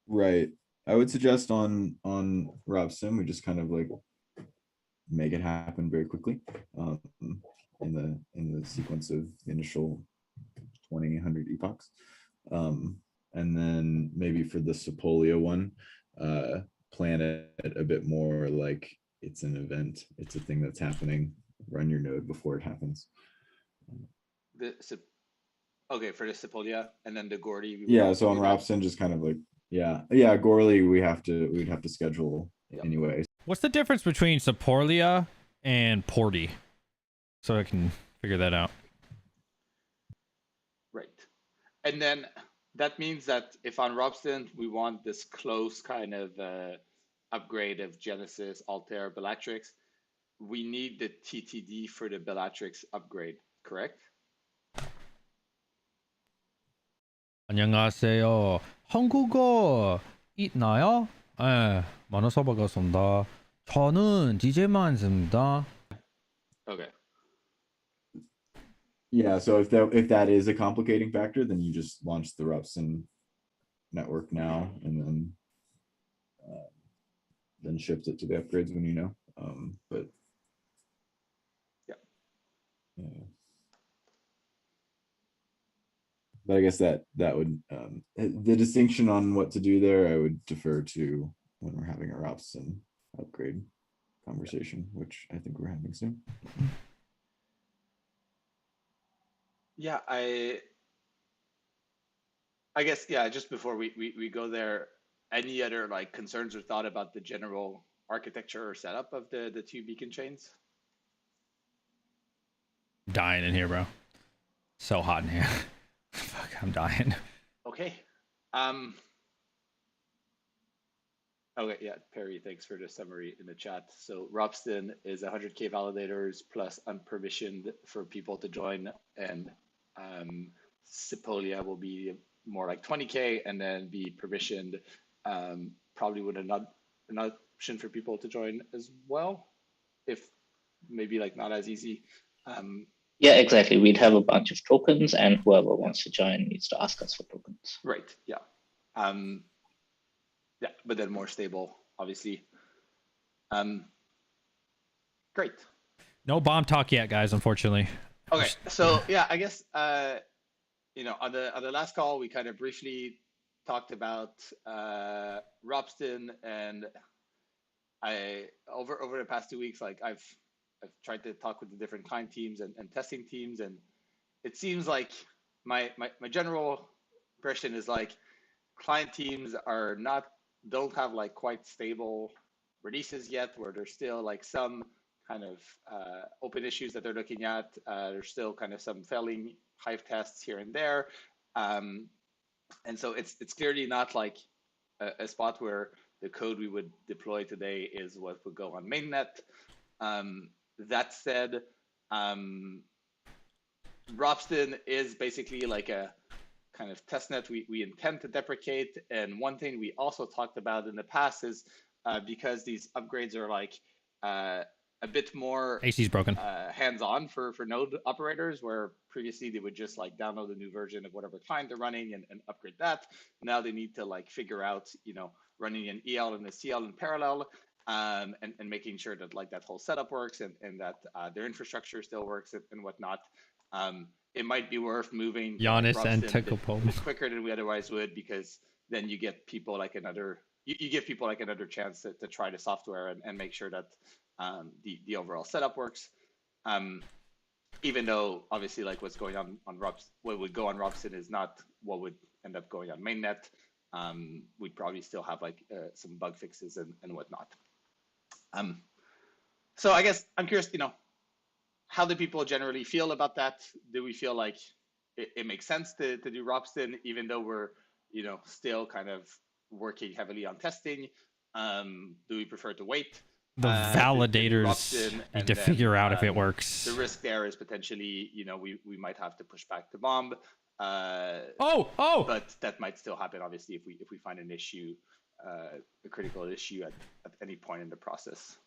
Right. I would suggest on RobSim, we just kind of make it happen very quickly in the sequence of the initial 100 epochs. And then maybe for the Sepolia one, plan it a bit more like it's an event. It's a thing that's happening. Run your node before it happens. Okay, for the Sepolia and then the Gordy. Yeah, so on RobSim, just kind of Gorley, we'd have to schedule anyway. What's the difference between Sepolia and Porty? So I can figure that out. Right. And then that means that if on Robston we want this close kind of upgrade of Genesis, Altair, Bellatrix, we need the TTD for the Bellatrix upgrade, correct? 안녕하세요. 한국어 있나요? 네, 만나서 반갑습니다. 저는 DJ만 씁니다. Okay. Yeah, so if that is a complicating factor, then you just launch the Rupson network now, and then shift it to the upgrades when you know. But yeah. But I guess that would the distinction on what to do there, I would defer to when we're having a Rupson upgrade conversation, which I think we're having soon. Yeah, I guess, yeah, just before we go there, any other like concerns or thought about the general architecture or setup of the two beacon chains? Dying in here, bro. So hot in here. Fuck, I'm dying. Okay. Okay, yeah, Perry, thanks for the summary in the chat. So Robston is 100K validators plus unpermissioned for people to join, and Sepolia will be more like 20K and then be permissioned, probably with an option for people to join as well, if maybe like not as easy. Yeah, exactly. We'd have a bunch of tokens, and whoever wants to join needs to ask us for tokens. Right. Yeah. Yeah, but then more stable, obviously. Great. No bomb talk yet, guys, unfortunately. Okay, so yeah, I guess you know, on the last call we kind of briefly talked about Robston, and I over the past 2 weeks, like I've tried to talk with the different client teams and testing teams, and it seems like my general impression is like client teams don't have like quite stable releases yet, where there's still like some kind of open issues that they're looking at. There's still kind of some failing Hive tests here and there. And so it's clearly not like a spot where the code we would deploy today is what would go on mainnet. That said, Robston is basically like a kind of testnet we intend to deprecate. And one thing we also talked about in the past is because these upgrades are like a bit more AC's broken. hands-on for node operators, where previously they would just like download a new version of whatever client they're running and upgrade that. Now they need to like figure out, you know, running an EL and a CL in parallel, and making sure that like that whole setup works and that their infrastructure still works and whatnot. It might be worth moving Giannis and a bit Tekopov quicker than we otherwise would, because then you get people like you give people like another chance to try the software and make sure that the overall setup works. Even though obviously like what's going on Robston, what would go on Robston is not what would end up going on mainnet. We'd probably still have like some bug fixes and whatnot. So I guess I'm curious, you know, how do people generally feel about that? Do we feel like it makes sense to do Robston, even though we're, you know, still kind of working heavily on testing? Do we prefer to wait? The validators need to figure out if it works. The risk there is potentially, you know, we might have to push back the bomb. But that might still happen, obviously, if we find an issue, a critical issue at any point in the process.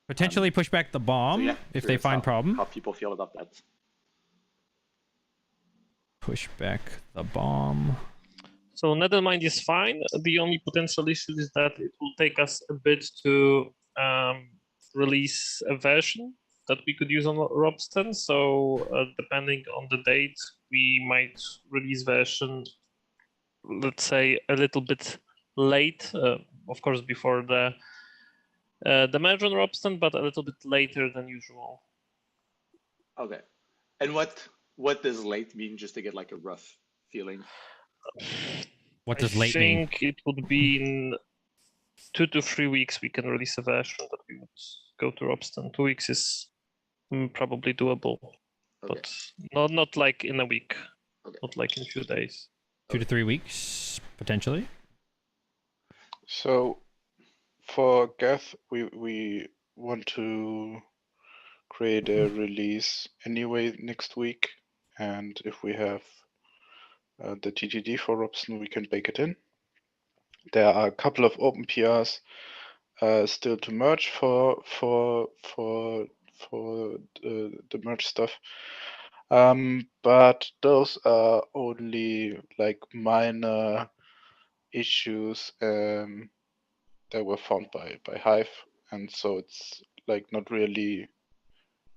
Potentially push back the bomb if they find problem. How people feel about that. Push back the bomb. So Nethermind is fine. The only potential issue is that it will take us a bit to release a version that we could use on Robston. So depending on the date, we might release version, let's say, a little bit late, of course, before the merge on Robston, but a little bit later than usual. Okay. And what does late mean, just to get like a rough feeling? What does late mean? I think it would be in 2 to 3 weeks we can release a version that we would go to Ropsten. 2 weeks is probably doable, Okay. but not like in a week, Okay. not like in a few days. 2 to 3 weeks potentially. So for Geth, we want to create a release anyway next week, and if we have the TTD for Robson, we can bake it in. There are a couple of open PRs still to merge for the merge stuff, but those are only like minor issues that were found by Hive, and so it's like not really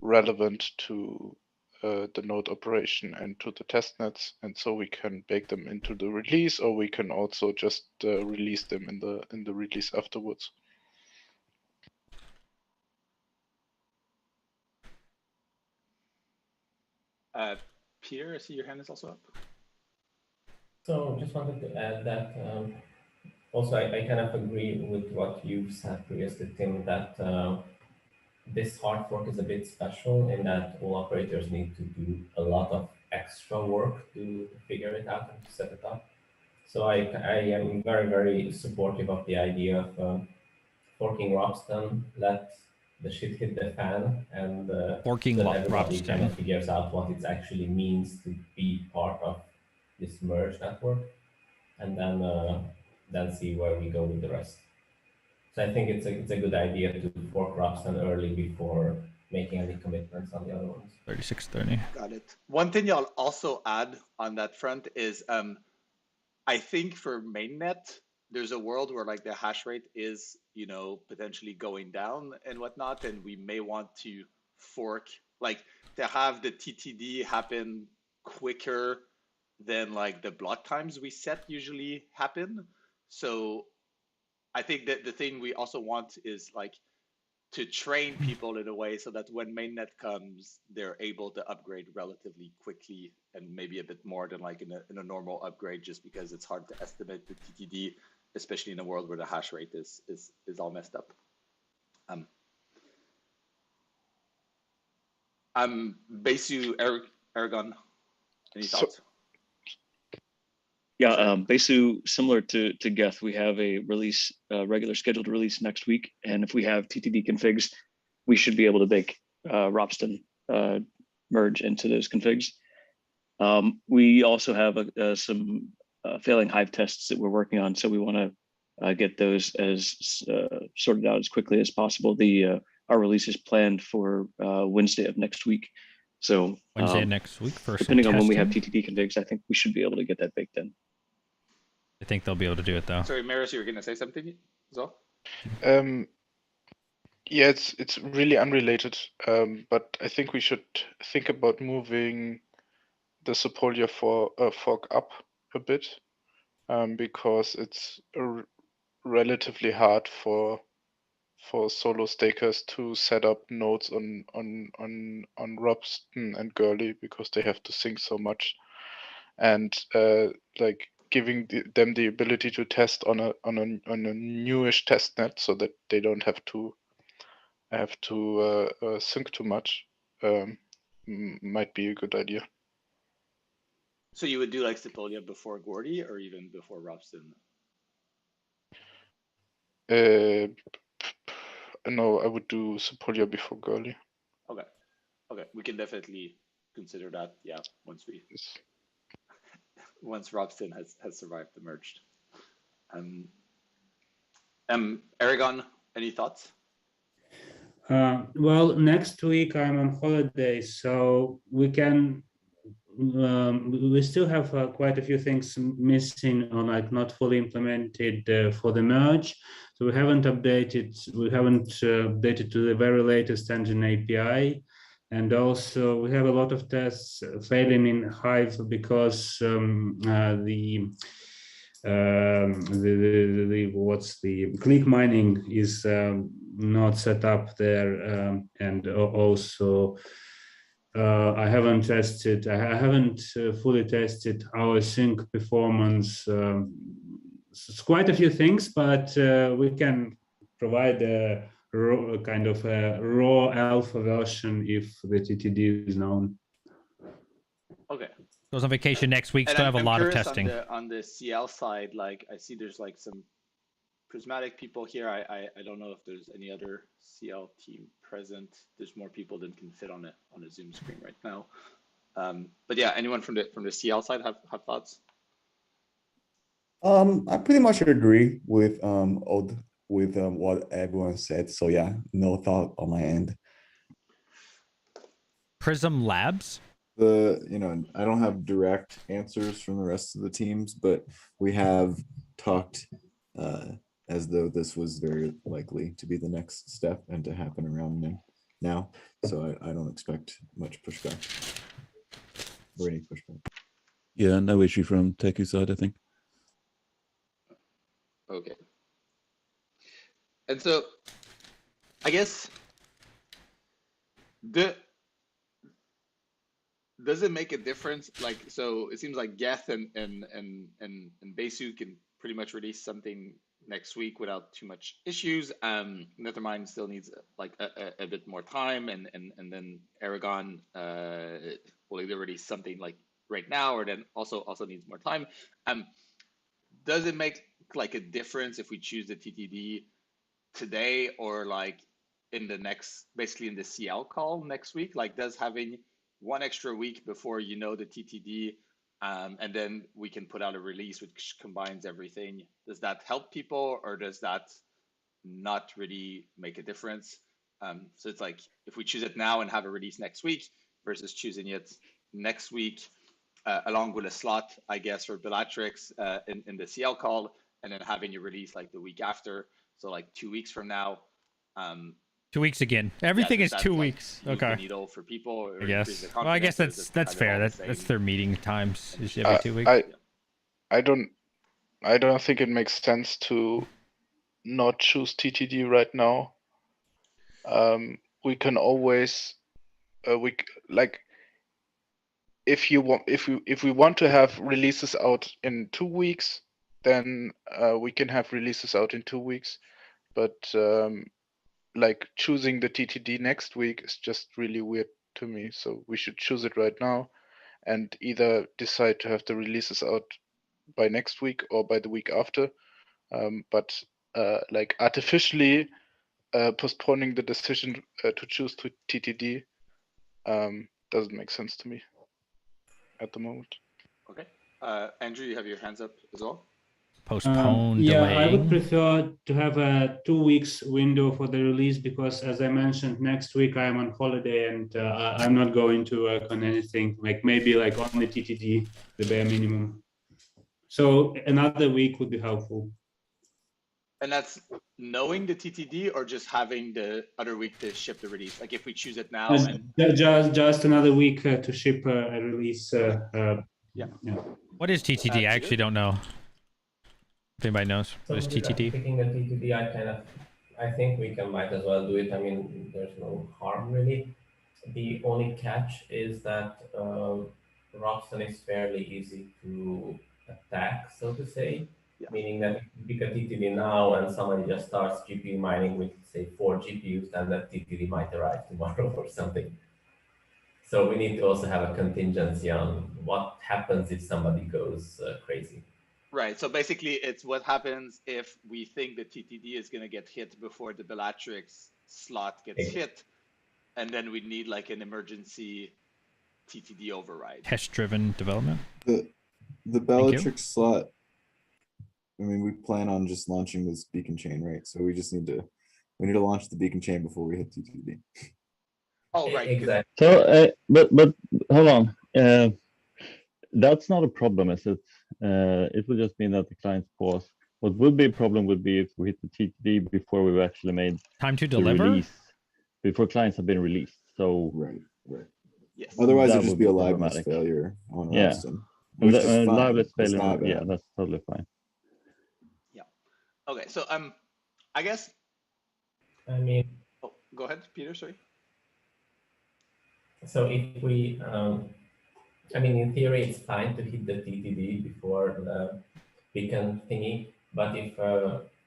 relevant to the node operation and to the testnets, and so we can bake them into the release, or we can also just release them in the release afterwards. Peter, I see your hand is also up. So just wanted to add that also I kind of agree with what you've said previously, Tim, that this hard fork is a bit special in that all operators need to do a lot of extra work to figure it out and to set it up. So I am very, very supportive of the idea of forking Ropsten, let the shit hit the fan, and Forking that everybody Ropsten. kind of figures out what it actually means to be part of this merge network, and then see where we go with the rest. So I think it's a good idea to fork Ropsten early before making any commitments on the other ones. 3630. Got it. One thing I'll also add on that front is I think for mainnet, there's a world where like the hash rate is, you know, potentially going down and whatnot, and we may want to fork, like to have the TTD happen quicker than like the block times we set usually happen. So I think that the thing we also want is like to train people in a way so that when mainnet comes, they're able to upgrade relatively quickly and maybe a bit more than like in a normal upgrade, just because it's hard to estimate the TTD, especially in a world where the hash rate is all messed up. Besu, Aragon, any thoughts? Yeah, Besu, similar to Geth, we have a release, regular scheduled release next week, and if we have TTD configs, we should be able to bake Ropsten merge into those configs. We also have some failing Hive tests that we're working on, so we want to get those as sorted out as quickly as possible. Our release is planned for Wednesday of next week. So Wednesday next week for depending some on when we have testing. TTD configs, I think we should be able to get that baked in. I think they'll be able to do it though. Sorry, Maris, you were gonna say something as well? Yeah, it's really unrelated, but I think we should think about moving the Sepolia fork up a bit, because it's relatively hard for solo stakers to set up nodes on Ropsten and Gurley, because they have to sync so much, and like giving them the ability to test on a newish testnet so that they don't have to sync too much might be a good idea. So you would do like Sepolia before Gordy or even before Ropsten? No, I would do Sepolia before Gurley. Okay. Okay, we can definitely consider that. Yeah, once Ropsten has survived the merged. Aragon, any thoughts? Well, next week I'm on holiday, so we can. We still have quite a few things missing or like not fully implemented for the merge. So we haven't updated. We haven't updated to the very latest engine API. And also we have a lot of tests failing in Hive because the click mining is not set up there, and also I haven't fully tested our sync performance. It's quite a few things, but we can provide kind of a raw alpha version if the TTD is known. Okay. Goes on vacation next week. And Still have a I'm lot of curious testing. on the CL side, like I see there's like some prismatic people here. I don't know if there's any other CL team present. There's more people than can fit on a Zoom screen right now. But yeah, anyone from the CL side have thoughts? I pretty much agree with what everyone said. So yeah, no thought on my end. Prism Labs. I don't have direct answers from the rest of the teams, but we have talked as though this was very likely to be the next step and to happen around now. So I don't expect much pushback or any pushback. Yeah, no issue from Teku side, I think. Okay. And so I guess does it make a difference? Like, so it seems like Geth and Besu can pretty much release something next week without too much issues. Nethermind still needs like a bit more time, and then Aragon will either release something like right now, or then also needs more time. Does it make like a difference if we choose the TTD today or like in the next, basically in the CL call next week? Like, does having one extra week before you know the TTD, and then we can put out a release which combines everything, does that help people, or does that not really make a difference? So it's like, if we choose it now and have a release next week versus choosing it next week, along with a slot, I guess, for Bellatrix in the CL call, and then having your release like the week after, so like 2 weeks from now. 2 weeks again. Everything is 2 weeks. Move okay. the needle for people, or I guess. increase the Well, I guess confidence, or that's is it kind of fair. all the That's same? their meeting times is every 2 weeks. I don't think it makes sense to not choose TTD right now. We can always if we want to have releases out in 2 weeks, then we can have releases out in 2 weeks. But like choosing the TTD next week is just really weird to me. So we should choose it right now and either decide to have the releases out by next week or by the week after. But like artificially postponing the decision to choose to TTD doesn't make sense to me at the moment. Okay. Andrew, you have your hands up as well. Postpone, Yeah, delaying. I would prefer to have a 2 weeks window for the release, because as I mentioned, next week I'm on holiday and I'm not going to work on anything, like maybe like only TTD, the bare minimum. So another week would be helpful. And that's knowing the TTD, or just having the other week to ship the release? Like, if we choose it now and Just another week to ship a release. Yeah. What is TTD? I actually don't know. If anybody knows, what is TTD? Picking the TTD, I think we might as well do it. I mean, there's no harm really. The only catch is that Robson is fairly easy to attack, so to say. Yeah. Meaning that if you pick a TTD now and somebody just starts GPU mining with, say, 4 GPUs, then that TTD might arrive tomorrow or something. So we need to also have a contingency on what happens if somebody goes crazy. Right. So basically, it's what happens if we think the TTD is going to get hit before the Bellatrix slot gets hit, and then we need like an emergency TTD override. Test-driven development. The Bellatrix slot. I mean, we plan on just launching this beacon chain, right? So we just need to launch the beacon chain before we hit TTD. Oh, right. Exactly. So, but hold on. That's not a problem, is it? It will just mean that the clients pause. What would be a problem would be if we hit the TTD before we've actually made time to deliver, release, before clients have been released. So right. Yes. Otherwise, it'd just be a liveness failure on Robson. Which is fine. Liveness It's failure. not bad. Yeah, that's totally fine. Yeah. Okay. So I guess. I mean. Oh, go ahead, Peter. Sorry. So if we, I mean, in theory, it's fine to hit the TTD before the beacon thingy. But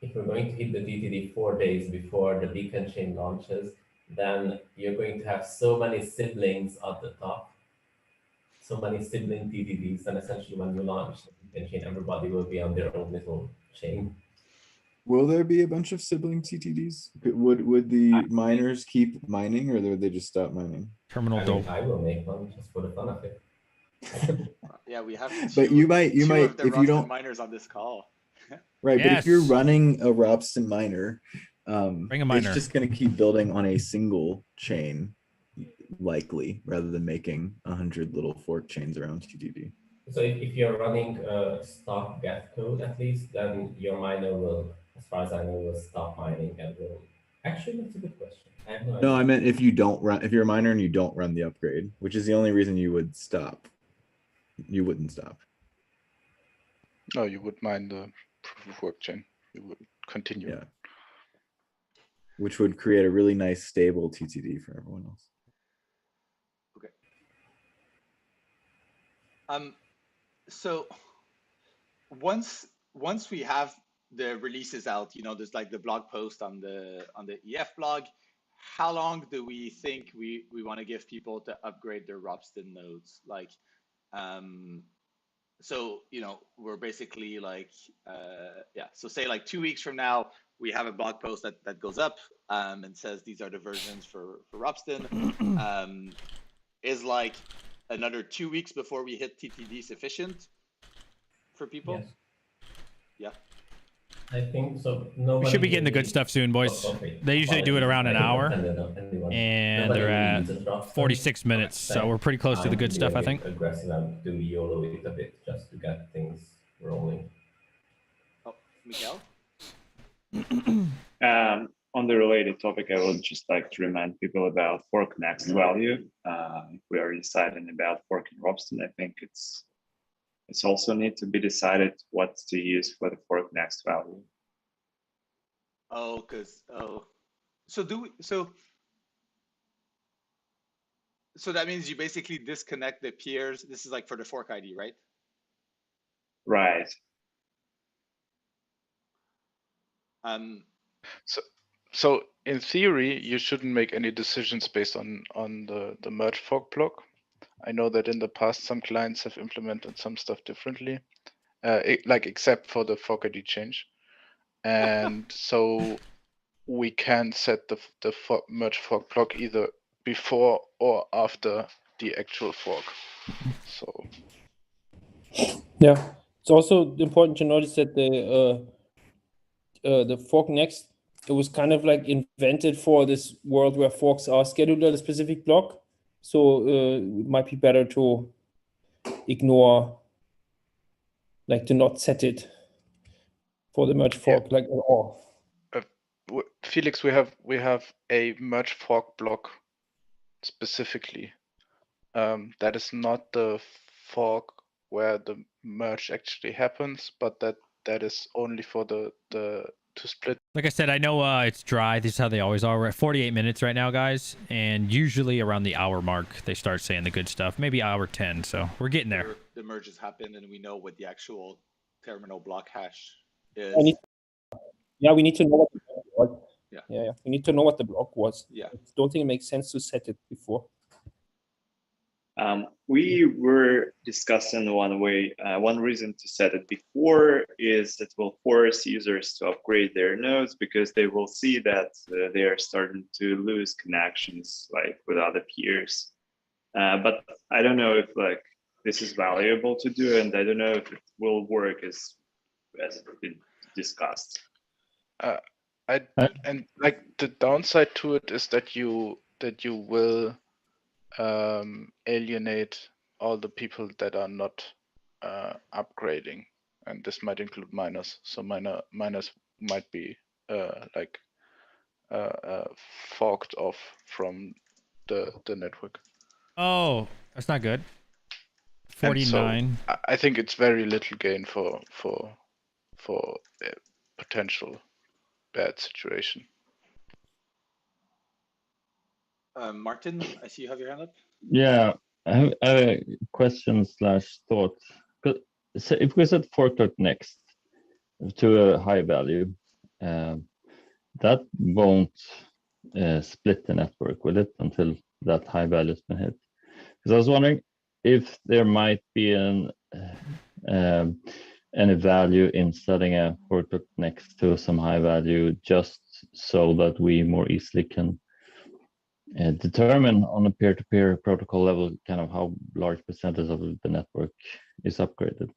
if we're going to hit the TTD 4 days before the beacon chain launches, then you're going to have so many siblings at the top, so many sibling TTDs, and essentially when you launch the beacon chain, everybody will be on their own little chain. Will there be a bunch of sibling TTDs? Would the miners keep mining, or would they just stop mining? Terminal I mean, I will make one just for the fun of it. Yeah, we have But you might two of the if you Robston don't miners on this call. right. But if you're Yes. running a Robston miner, Bring a miner. it's just going to keep building on a single chain, likely, rather than making 100 little fork chains around TTD. So if you're running stock get code at least, then your miner will, as far as I know, will stop mining and will. Actually, that's a good question. I have no idea. No, I meant if you don't run, if you're a miner and you don't run the upgrade, which is the only reason you would stop. You wouldn't stop. No, you would mine the proof of work chain. You would continue. Yeah. Which would create a really nice stable TTD for everyone else. Okay. So once we have the releases out, you know, there's like the blog post on the EF blog. How long do we think we want to give people to upgrade their Robston nodes? Like, so, you know, we're basically like, yeah, so say like 2 weeks from now, we have a blog post that goes up and says these are the versions for Robston. Is like another 2 weeks before we hit TTD sufficient for people? Yes. Yeah. I think so. We should be getting the good stuff soon, boys. They usually do it around an hour, and they're at 46 minutes, so we're pretty close to the good stuff, I think. Aggressive and do YOLO it a bit just to get things rolling. Oh, Miguel? On the related topic, I would just like to remind people about fork next value. If we are deciding about forking Robston, I think it's also need to be decided what to use for the fork next value. Oh, so that means you basically disconnect the peers. This is like for the fork ID, right? Right. So in theory, you shouldn't make any decisions based on the merge fork block. I know that in the past, some clients have implemented some stuff differently, like except for the fork ID change. And so we can set the merge fork block either before or after the actual fork. So yeah, it's also important to notice that the fork next, it was kind of like invented for this world where forks are scheduled at a specific block. So it might be better to ignore, like to not set it for the merge fork, like at all. Felix, we have a merge fork block specifically. That is not the fork where the merge actually happens, but that is only for the to split. Like I said, I know it's dry. This is how they always are. We're at 48 minutes right now, guys. And usually around the hour mark, they start saying the good stuff. Maybe hour 10. So we're getting there. The merges happen and we know what the actual terminal block hash is. We need to know what the block was. Yeah. We need to know what the block was. Yeah. I don't think it makes sense to set it before. We were discussing one reason to set it before is it will force users to upgrade their nodes because they will see that they are starting to lose connections like with other peers. But I don't know if like this is valuable to do, and I don't know if it will work as been discussed. And like the downside to it is that you will alienate all the people that are not upgrading, and this might include miners. So miners might be forked off from the network. Oh, that's not good. 49. So I think it's very little gain for a potential bad situation. Martin, I see you have your hand up. Yeah, I have a question / thought. So if we set fork next to a high value, that won't split the network, will it, until that high value has been hit? Because I was wondering if there might be any value in setting a fork hook next to some high value, just so that we more easily can determine on a peer-to-peer protocol level kind of how large percentage of the network is upgraded.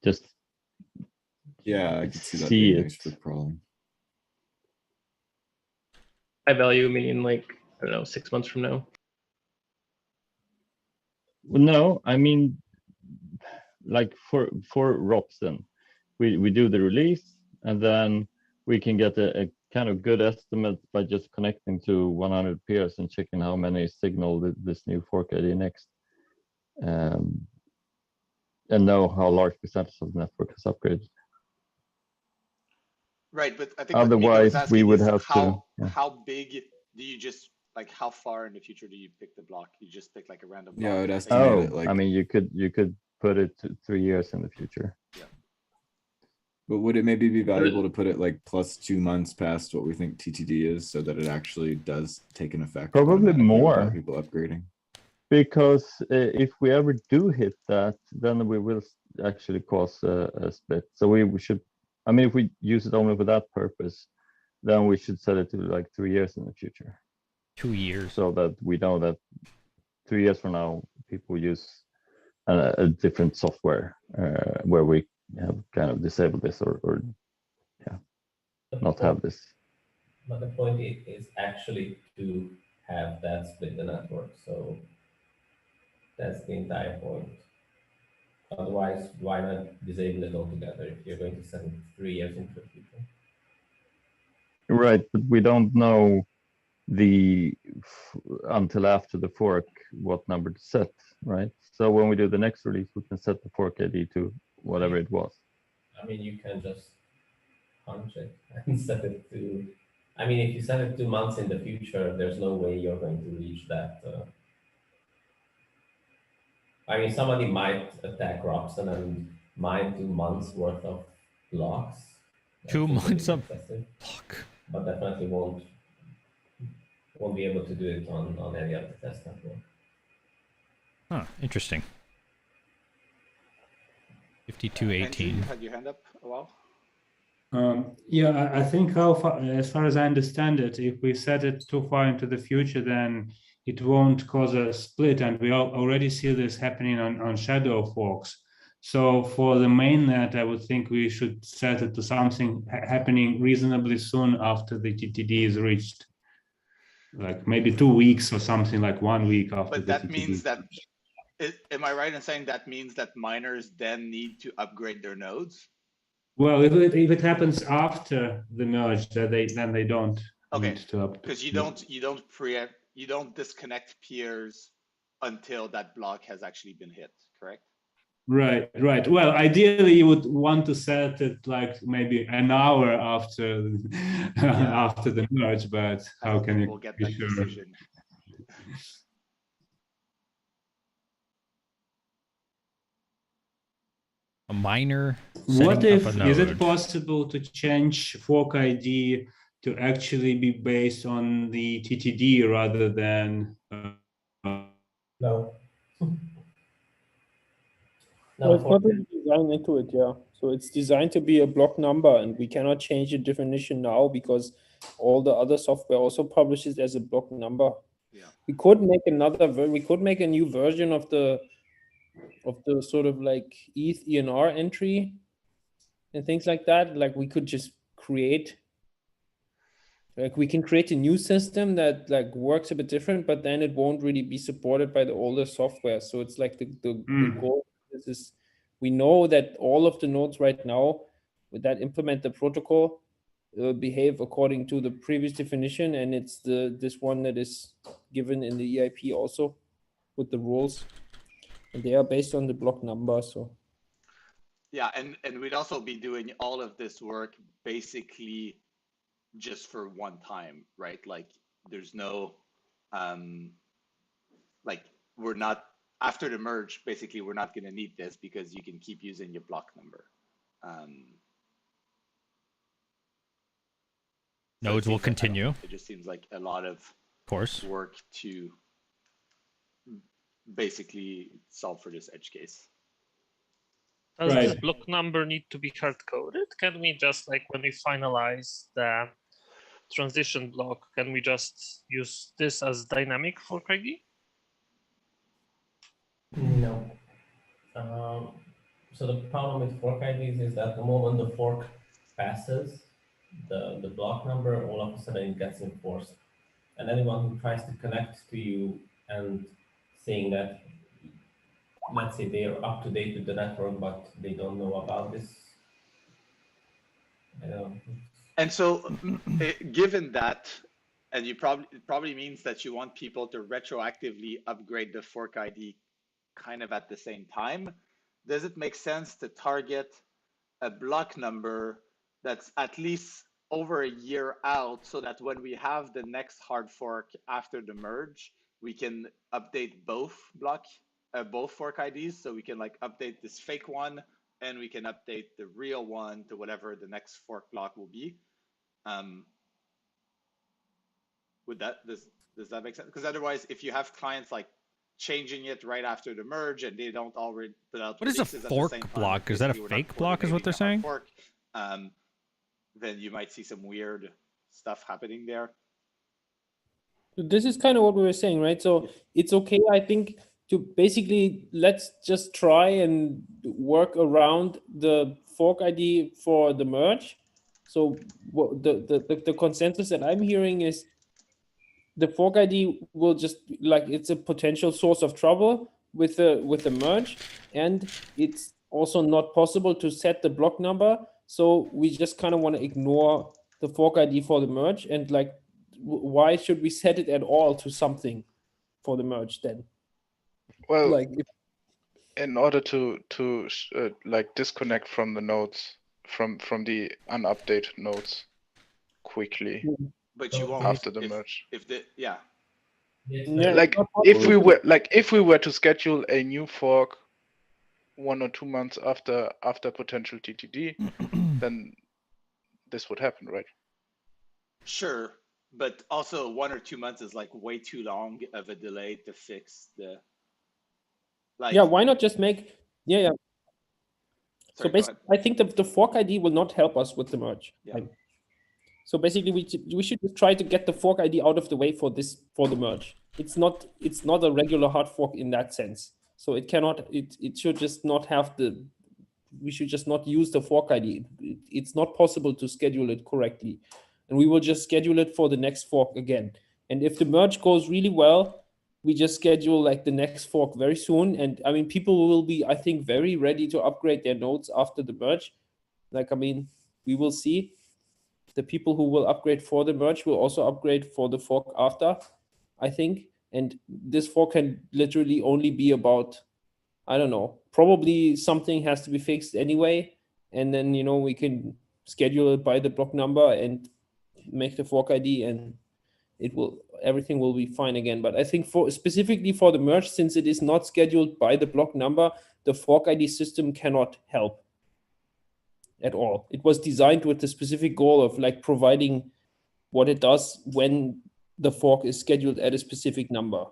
Just yeah, I could see that see being it. nice for the problem. High value meaning like, I don't know, 6 months from now. Well, no, I mean, like for Ropsten, we do the release, and then we can get a kind of good estimate by just connecting to 100 peers and checking how many signal this new fork ID next, and know how large percentage of the network is upgraded. Right, but I think Otherwise, what Miko was we asking would is have to. Yeah. how big do you just like how far in the future do you pick the block? You just pick like a random block. Yeah, I would estimate it Oh, like. I mean, you could put it to 3 years in the future. Yeah. But would it maybe be valuable to put it like plus 2 months past what we think TTD is, so that it actually does take an effect? Probably more. Without people upgrading. Because if we ever do hit that, then we will actually cause a split. So we should, I mean, if we use it only for that purpose, then we should set it to like 3 years in the future. 2 years. So that we know that 3 years from now, people use a different software where we have kind of disabled this or yeah, not have this. But the point is actually to have that split the network. So that's the entire point. Otherwise, why not disable it altogether if you're going to set it 3 years into the future? Right, but we don't know until after the fork what number to set, right? So when we do the next release, we can set the fork ID to whatever it was. I mean, you can just punch it and set it to. I mean, if you set it 2 months in the future, there's no way you're going to reach that. I mean, somebody might attack Robson and mine 2 months worth of blocks. 2 months of block, but definitely won't be able to do it on any other test network. Huh, interesting. 5218. You had your hand up a while. Yeah, I think as far as I understand it, if we set it too far into the future, then it won't cause a split, and we already see this happening on shadow forks. So for the mainnet, I would think we should set it to something happening reasonably soon after the TTD is reached, like maybe 2 weeks or something, like 1 week after. But that means that, am I right in saying that means that miners then need to upgrade their nodes? Well, if it happens after the merge, then they don't need to upgrade. Because you don't disconnect peers until that block has actually been hit, correct? Right. Well, ideally, you would want to set it like maybe an hour after after the merge, but how can you get be that sure? decision? A miner. What if is it possible to change fork ID to actually be based on the TTD rather than? No. No, it's not really designed into it, yeah. So it's designed to be a block number, and we cannot change the definition now because all the other software also publishes as a block number. Yeah. We could make a new version of the sort of like ETH ENR entry and things like that. Like we could just we can create a new system that like works a bit different, but then it won't really be supported by the older software. So it's like the goal. This is, we know that all of the nodes right now that implement the protocol behave according to the previous definition, and it's this one that is given in the EIP also with the rules, and they are based on the block number. So yeah, and we'd also be doing all of this work basically just for one time, right? Like there's no like we're not after the merge, basically we're not going to need this because you can keep using your block number. So it Nodes will seems like- continue. It just seems like a lot of course. work to basically solve for this edge case. Does this Right. block number need to be hard coded? Can we just, like, when we finalize the transition block, can we just use this as dynamic fork ID? No. So the problem with fork IDs is that the moment the fork passes the block number, all of a sudden it gets enforced. And anyone who tries to connect to you and saying that, let's say they are up to date with the network, but they don't know about this. I don't know. And so, given that, and it probably means that you want people to retroactively upgrade the fork ID kind of at the same time. Does it make sense to target a block number that's at least over a year out, so that when we have the next hard fork after the merge, we can update both fork IDs, so we can like update this fake one and we can update the real one to whatever the next fork block will be. Does that make sense? Because otherwise, if you have clients like changing it right after the merge and they don't already put out What is a releases at the fork same time, block? Is that a basically we're not fake block is what they're coordinating the hard saying? fork, then you might see some weird stuff happening there. This is kind of what we were saying, right? So it's okay, I think, to basically let's just try and work around the fork ID for the merge. So what the consensus that I'm hearing is the fork ID will just, like, it's a potential source of trouble with the merge, and it's also not possible to set the block number. So we just kind of want to ignore the fork ID for the merge, and like, why should we set it at all to something for the merge then? Well, Like, in order to like disconnect from the nodes, from the unupdated nodes quickly But you won't after the merge. if the yeah. Like if we were to schedule a new fork 1 or 2 months after potential TTD, then this would happen, right? Sure, but also 1 or 2 months is like way too long of a delay to fix the. Like, yeah, why not just make yeah. So Sorry, go basically, I think the fork ID will not help us with the merge. Yeah. So basically, we should just try to get the fork ID out of the way for the merge. It's not a regular hard fork in that sense. So it cannot, it should just not have we should just not use the fork ID. It's not possible to schedule it correctly. And we will just schedule it for the next fork again. And if the merge goes really well, we just schedule like the next fork very soon. And I mean, people will be, I think, very ready to upgrade their nodes after the merge. Like, I mean, we will see. The people who will upgrade for the merge will also upgrade for the fork after, I think. And this fork can literally only be about, I don't know, probably something has to be fixed anyway. And then, you know, we can schedule it by the block number and make the fork ID, and everything will be fine again. But I think specifically for the merge, since it is not scheduled by the block number, the fork ID system cannot help at all. It was designed with the specific goal of like providing what it does when the fork is scheduled at a specific number.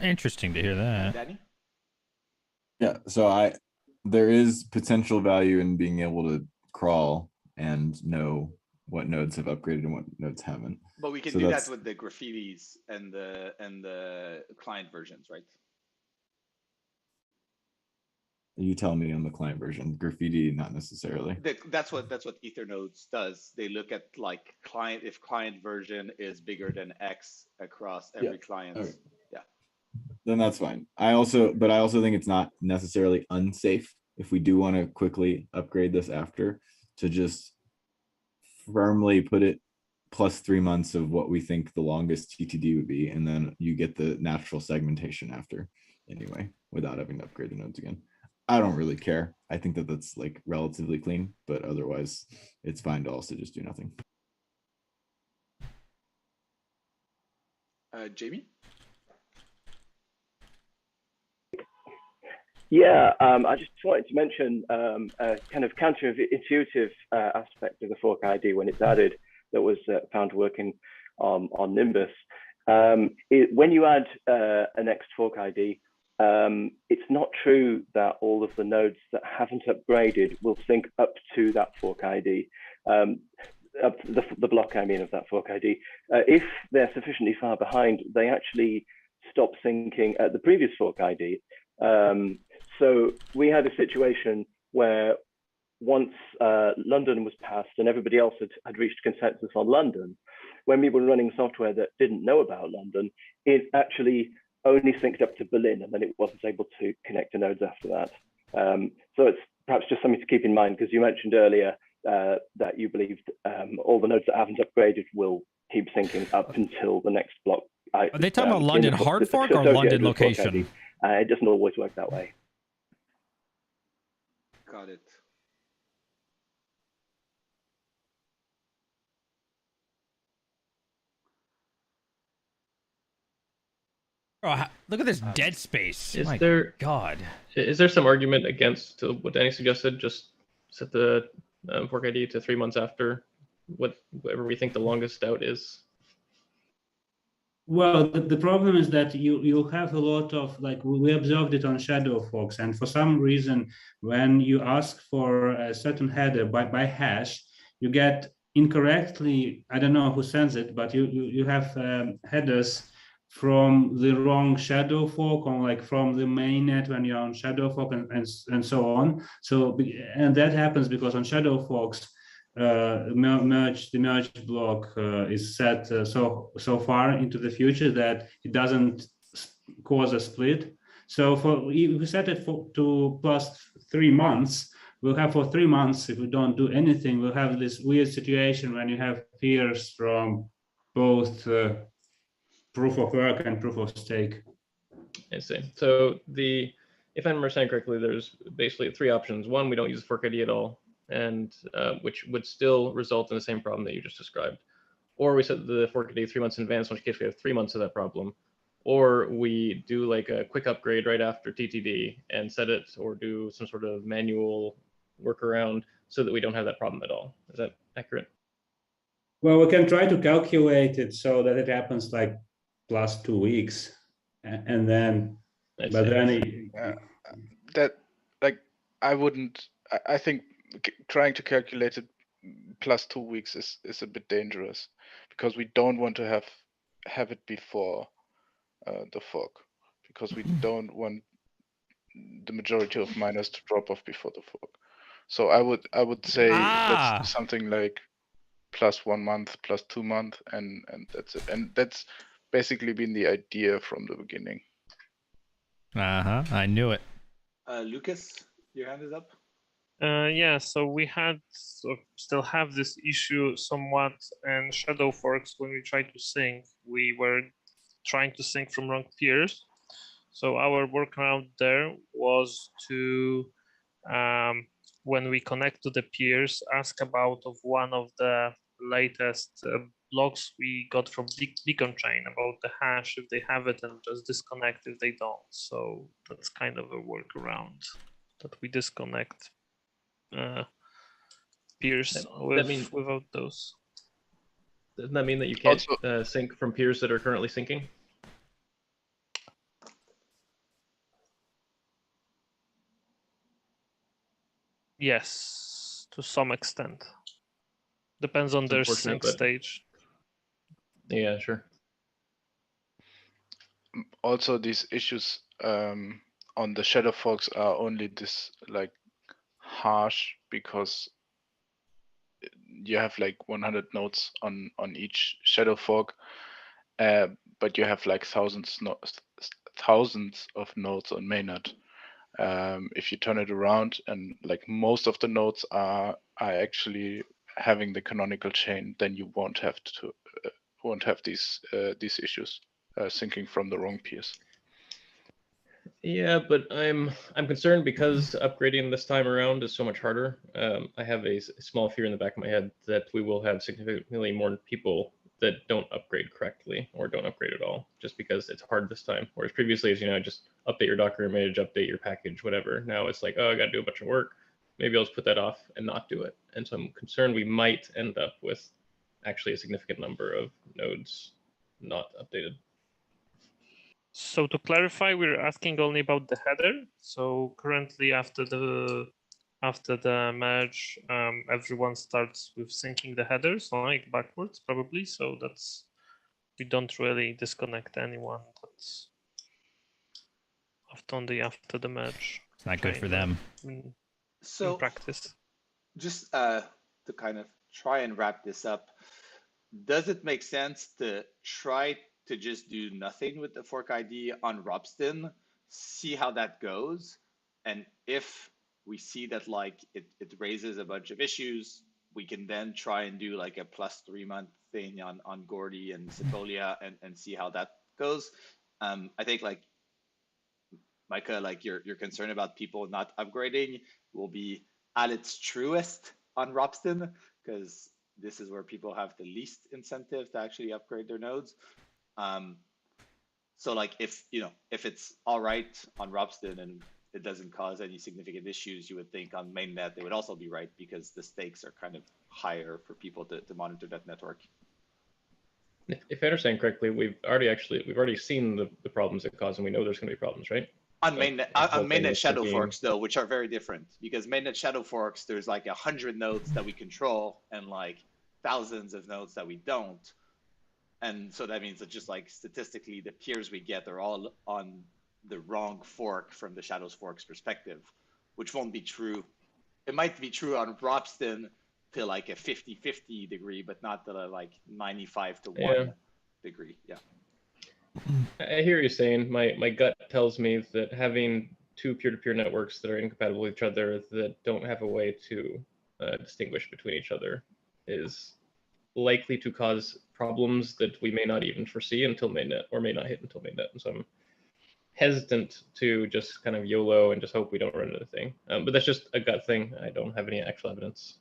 Interesting to hear that. Danny? Yeah, so there is potential value in being able to crawl and know what nodes have upgraded and what nodes haven't. But we can So do that's- that with the graffitis and the client versions, right? You tell me on the client version. Graffiti, not necessarily. That's what Ethernodes does. They look at like if client version is bigger than X across every client. Okay. Yeah. Then that's fine. I also think it's not necessarily unsafe if we do want to quickly upgrade this after, to just firmly put it plus 3 months of what we think the longest TTD would be, and then you get the natural segmentation after anyway, without having to upgrade the nodes again. I don't really care. I think that that's like relatively clean, but otherwise it's fine to also just do nothing. Jamie? Yeah, I just wanted to mention a kind of counterintuitive aspect of the fork ID when it's added that was found working on Nimbus. When you add an next fork ID, it's not true that all of the nodes that haven't upgraded will sync up to that fork ID. The block, I mean, of that fork ID. If they're sufficiently far behind, they actually stop syncing at the previous fork ID. So we had a situation where once London was passed and everybody else had reached consensus on London, when we were running software that didn't know about London, it actually only synced up to Berlin, and then it wasn't able to connect to nodes after that. So it's perhaps just something to keep in mind, because you mentioned earlier that you believed all the nodes that haven't upgraded will keep syncing up until the next block. Are they talking about London hard fork or London location? It doesn't always work that way. Got it. Oh, look at this dead space. Is My there God? Is there some argument against what Danny suggested? Just set the fork ID to 3 months after whatever we think the longest out is. Well, the problem is that you have a lot of, like, we observed it on shadow forks, and for some reason, when you ask for a certain header by hash, you get incorrectly, I don't know who sends it, but you have headers from the wrong shadow fork, or like from the mainnet when you're on shadow fork, and so on. So, and that happens because on shadow forks, the merge block is set so far into the future that it doesn't cause a split. So if we set it to +3 months, we'll have for 3 months, if we don't do anything, we'll have this weird situation when you have peers from both proof of work and proof of stake. I see. So if I understand correctly, there's basically 3 options. One, we don't use fork ID at all, and which would still result in the same problem that you just described. Or we set the fork ID 3 months in advance, in which case we have 3 months of that problem. Or we do like a quick upgrade right after TTD and set it, or do some sort of manual workaround so that we don't have that problem at all. Is that accurate? Well, we can try to calculate it so that it happens like +2 weeks, and then, but then that, like, I think trying to calculate it +2 weeks is a bit dangerous, because we don't want to have it before the fork, because we don't want the majority of miners to drop off before the fork. So I would say let's do something like +1 month, +2 months, and that's it. And that's basically been the idea from the beginning. I knew it. Lucas, your hand is up. Yeah, so we still have this issue somewhat in shadow forks. When we try to sync, we were trying to sync from wrong peers. So our workaround there was to, when we connect to the peers, ask about one of the latest blocks we got from Beacon Chain about the hash, if they have it, and just disconnect if they don't. So that's kind of a workaround, that we disconnect peers without those. Doesn't that mean that you can't sync from peers that are currently syncing? Yes, to some extent. Depends on their sync stage. Yeah, sure. Also, these issues on the shadow forks are only this like harsh because you have like 100 nodes on each shadow fork, but you have like thousands of nodes on mainnet. If you turn it around, and like most of the nodes are actually having the canonical chain, then you won't have these issues syncing from the wrong peers. Yeah, but I'm concerned because upgrading this time around is so much harder. I have a small fear in the back of my head that we will have significantly more people that don't upgrade correctly or don't upgrade at all, just because it's hard this time. Whereas previously, as you know, just update your Docker image, update your package, whatever. Now it's like, oh, I got to do a bunch of work. Maybe I'll just put that off and not do it. And so I'm concerned we might end up with actually a significant number of nodes not updated. So to clarify, we're asking only about the header. So currently, after the merge, everyone starts with syncing the headers like backwards, probably. So that's, we don't really disconnect anyone. That's after the merge. It's not good for them. In practice. Just to kind of try and wrap this up, does it make sense to try to just do nothing with the fork ID on Ropsten, see how that goes, and if we see that like it raises a bunch of issues, we can then try and do like a +3 month thing on Gordy and Sepolia and see how that goes. I think like Micah, like your concern about people not upgrading will be at its truest on Ropsten, because this is where people have the least incentive to actually upgrade their nodes. So like if it's all right on Ropsten and it doesn't cause any significant issues, you would think on mainnet they would also be right, because the stakes are kind of higher for people to monitor that network. If I understand correctly, we've already seen the problems it caused, and we know there's going to be problems, right? On mainnet shadow forks though, which are very different, because mainnet shadow forks, there's like 100 nodes that we control and like thousands of nodes that we don't. And so that means that just like statistically, the peers we get are all on the wrong fork from the shadows forks perspective, which won't be true. It might be true on Ropsten to like a 50-50 degree, but not to like 95-1 degree. Yeah. I hear you saying. My gut tells me that having two peer-to-peer networks that are incompatible with each other, that don't have a way to distinguish between each other, is likely to cause problems that we may not even foresee until mainnet, or may not hit until mainnet. And so I'm hesitant to just kind of YOLO and just hope we don't run into the thing. But that's just a gut thing. I don't have any actual evidence.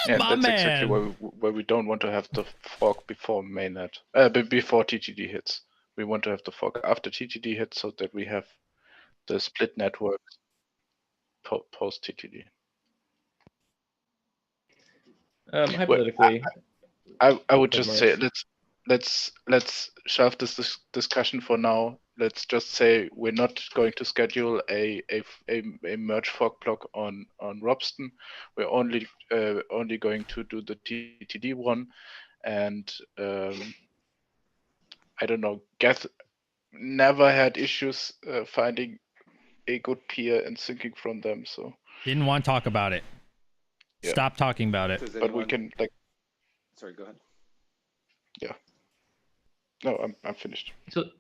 Yeah, that's exactly where we don't want to have the fork before mainnet, before TTD hits. We want to have the fork after TTD hits, so that we have the split network post TTD. Hypothetically, I would just say let's shelve this discussion for now. Let's just say we're not going to schedule a merge fork block on Ropsten. We're only going to do the TTD one, and I don't know. Geth never had issues finding a good peer and syncing from them. So didn't want to talk about it. Yeah. Stop talking about it. But we can like. Sorry, go ahead. Yeah. No, I'm finished. So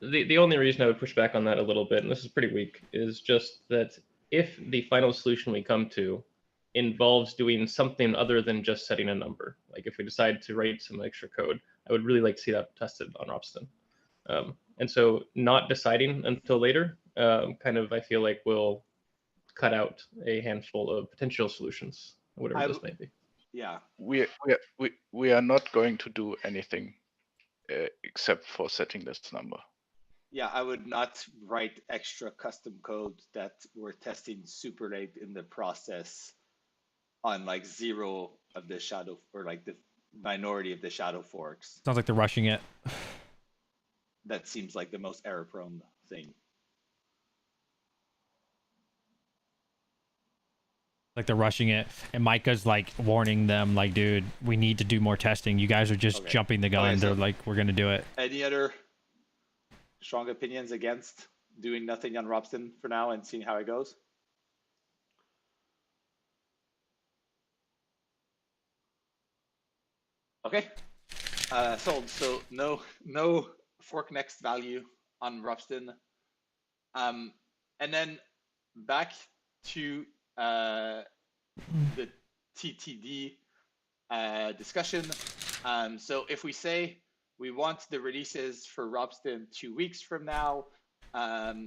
the only reason I would push back on that a little bit, and this is pretty weak, is just that if the final solution we come to involves doing something other than just setting a number, like if we decide to write some extra code, I would really like to see that tested on Ropsten. And so not deciding until later, kind of I feel like will cut out a handful of potential solutions, whatever this may be. Yeah. We are not going to do anything except for setting this number. Yeah, I would not write extra custom code that we're testing super late in the process on like 0 of the shadow, or like the minority of the shadow forks. Sounds like they're rushing it. That seems like the most error prone thing. Like they're rushing it, and Micah's like warning them, like, dude, we need to do more testing. You guys are just jumping the gun. They're like, we're gonna do it. Any other strong opinions against doing nothing on Ropsten for now and seeing how it goes? Okay, sold. So no fork next value on Ropsten. And then back to the TTD discussion. So if we say we want the releases for Ropsten 2 weeks from now,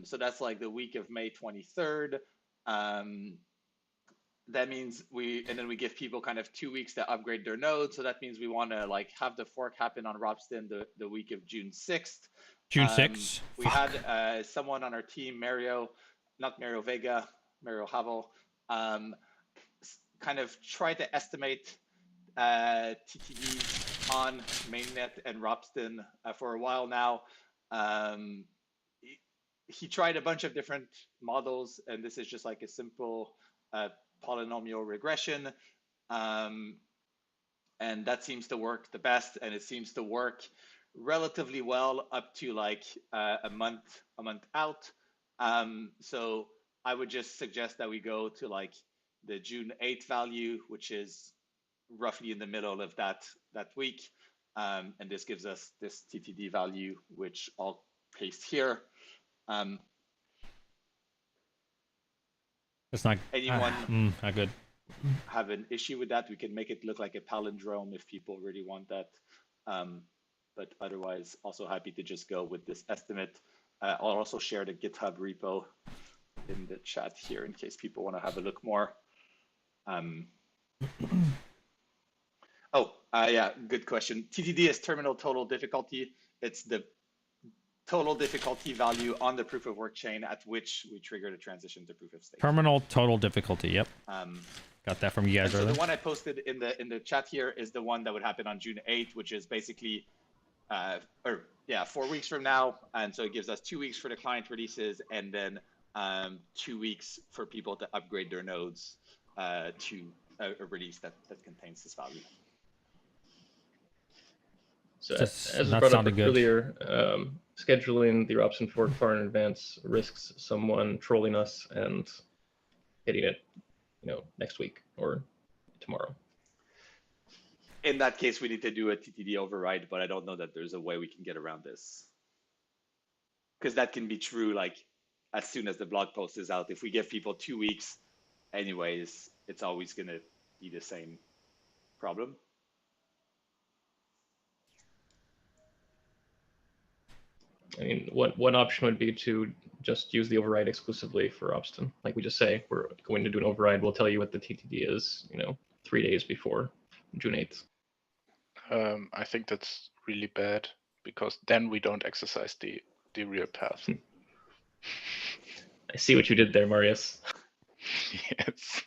so that's like the week of May 23rd. that means we give people kind of 2 weeks to upgrade their node. So that means we want to like have the fork happen on Ropsten the week of June 6th. June 6th. We had someone on our team, not Mario Vega, Mario Havel, kind of try to estimate TTDs on mainnet and Ropsten for a while now. He tried a bunch of different models, and this is just like a simple polynomial regression. And that seems to work the best, and it seems to work relatively well up to like a month out. So I would just suggest that we go to like the June 8th value, which is roughly in the middle of that week. And this gives us this TTD value, which I'll paste here. It's not anyone not good. Have an issue with that? We can make it look like a palindrome if people really want that. But otherwise, also happy to just go with this estimate. I'll also share the GitHub repo in the chat here in case people want to have a look more. Yeah, good question. TTD is terminal total difficulty. It's the total difficulty value on the proof of work chain at which we trigger the transition to proof of stake. Terminal total difficulty. Yep. Got that from you guys so earlier. the one I posted in the chat here is the one that would happen on June 8th, which is basically 4 weeks from now. And so it gives us 2 weeks for the client releases, and then 2 weeks for people to upgrade their nodes to a release that contains this value. So as brought up earlier, scheduling the Ropsten fork far in advance risks someone trolling us and getting it, next week or tomorrow. In that case, we need to do a TTD override, but I don't know that there's a way we can get around this. Because that can be true like as soon as the blog post is out. If we give people 2 weeks anyways, it's always going to be the same problem. I mean, one option would be to just use the override exclusively for Ropsten. Like we just say, we're going to do an override. We'll tell you what the TTD is, 3 days before June 8th. I think that's really bad because then we don't exercise the real path. I see what you did there, Marius. Yes.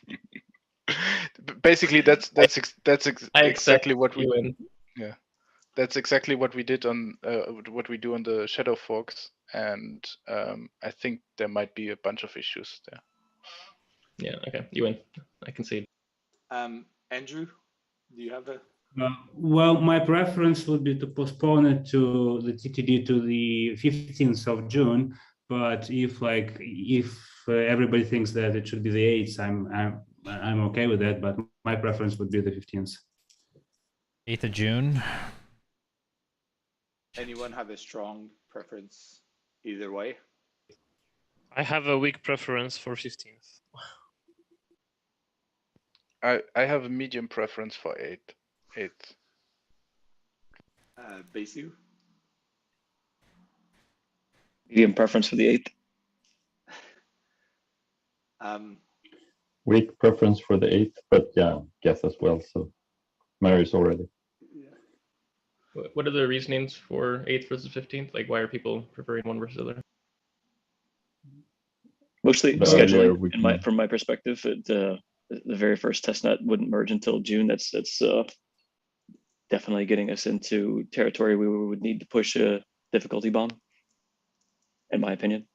Basically, that's exactly what we win. Yeah. That's exactly what we did on what we do on the shadow forks, and I think there might be a bunch of issues there. Yeah. Okay. You win. I concede. Andrew, do you have a? Well, my preference would be to postpone it to the TTD to the 15th of June. But if everybody thinks that it should be the 8th, I'm okay with that. But my preference would be the 15th. 8th of June. Anyone have a strong preference either way? I have a weak preference for 15th. I have a medium preference for 8th. PSU? Medium preference for the 8th. Weak preference for the 8th, but yeah, guess as well. So Marius already. What are the reasonings for 8th versus 15th? Like, why are people preferring one versus the other? Mostly scheduling. From my perspective, the very first testnet wouldn't merge until June. That's definitely getting us into territory we would need to push a difficulty bomb, in my opinion.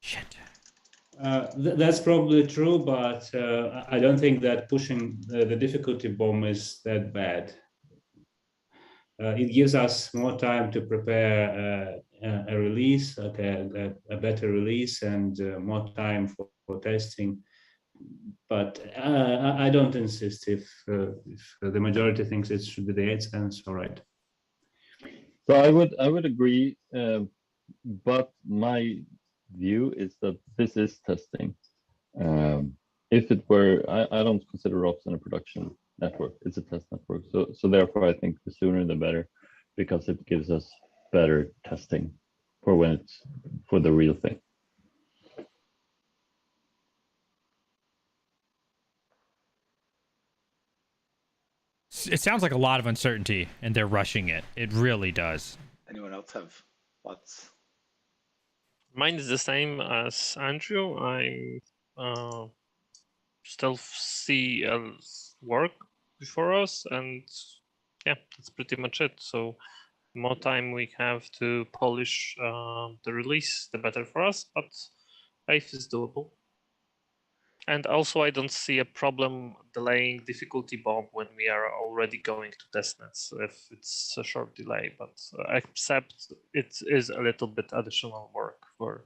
Shit. That's probably true, but I don't think that pushing the difficulty bomb is that bad. It gives us more time to prepare a release, like a better release, and more time for testing. But I don't insist. If the majority thinks it should be the 8th, then it's all right. So I would agree, but my view is that this is testing. If it were, I don't consider Ropsten a production network. It's a test network. So therefore, I think the sooner the better, because it gives us better testing for when it's for the real thing. it sounds like a lot of uncertainty, and they're rushing it. It really does. Anyone else have thoughts? Mine is the same as Andrew. I'm still see work before us, and yeah, that's pretty much it. So the more time we have to polish the release, the better for us. But faith is doable. And also, I don't see a problem delaying difficulty bomb when we are already going to testnets if it's a short delay. But except it is a little bit additional work for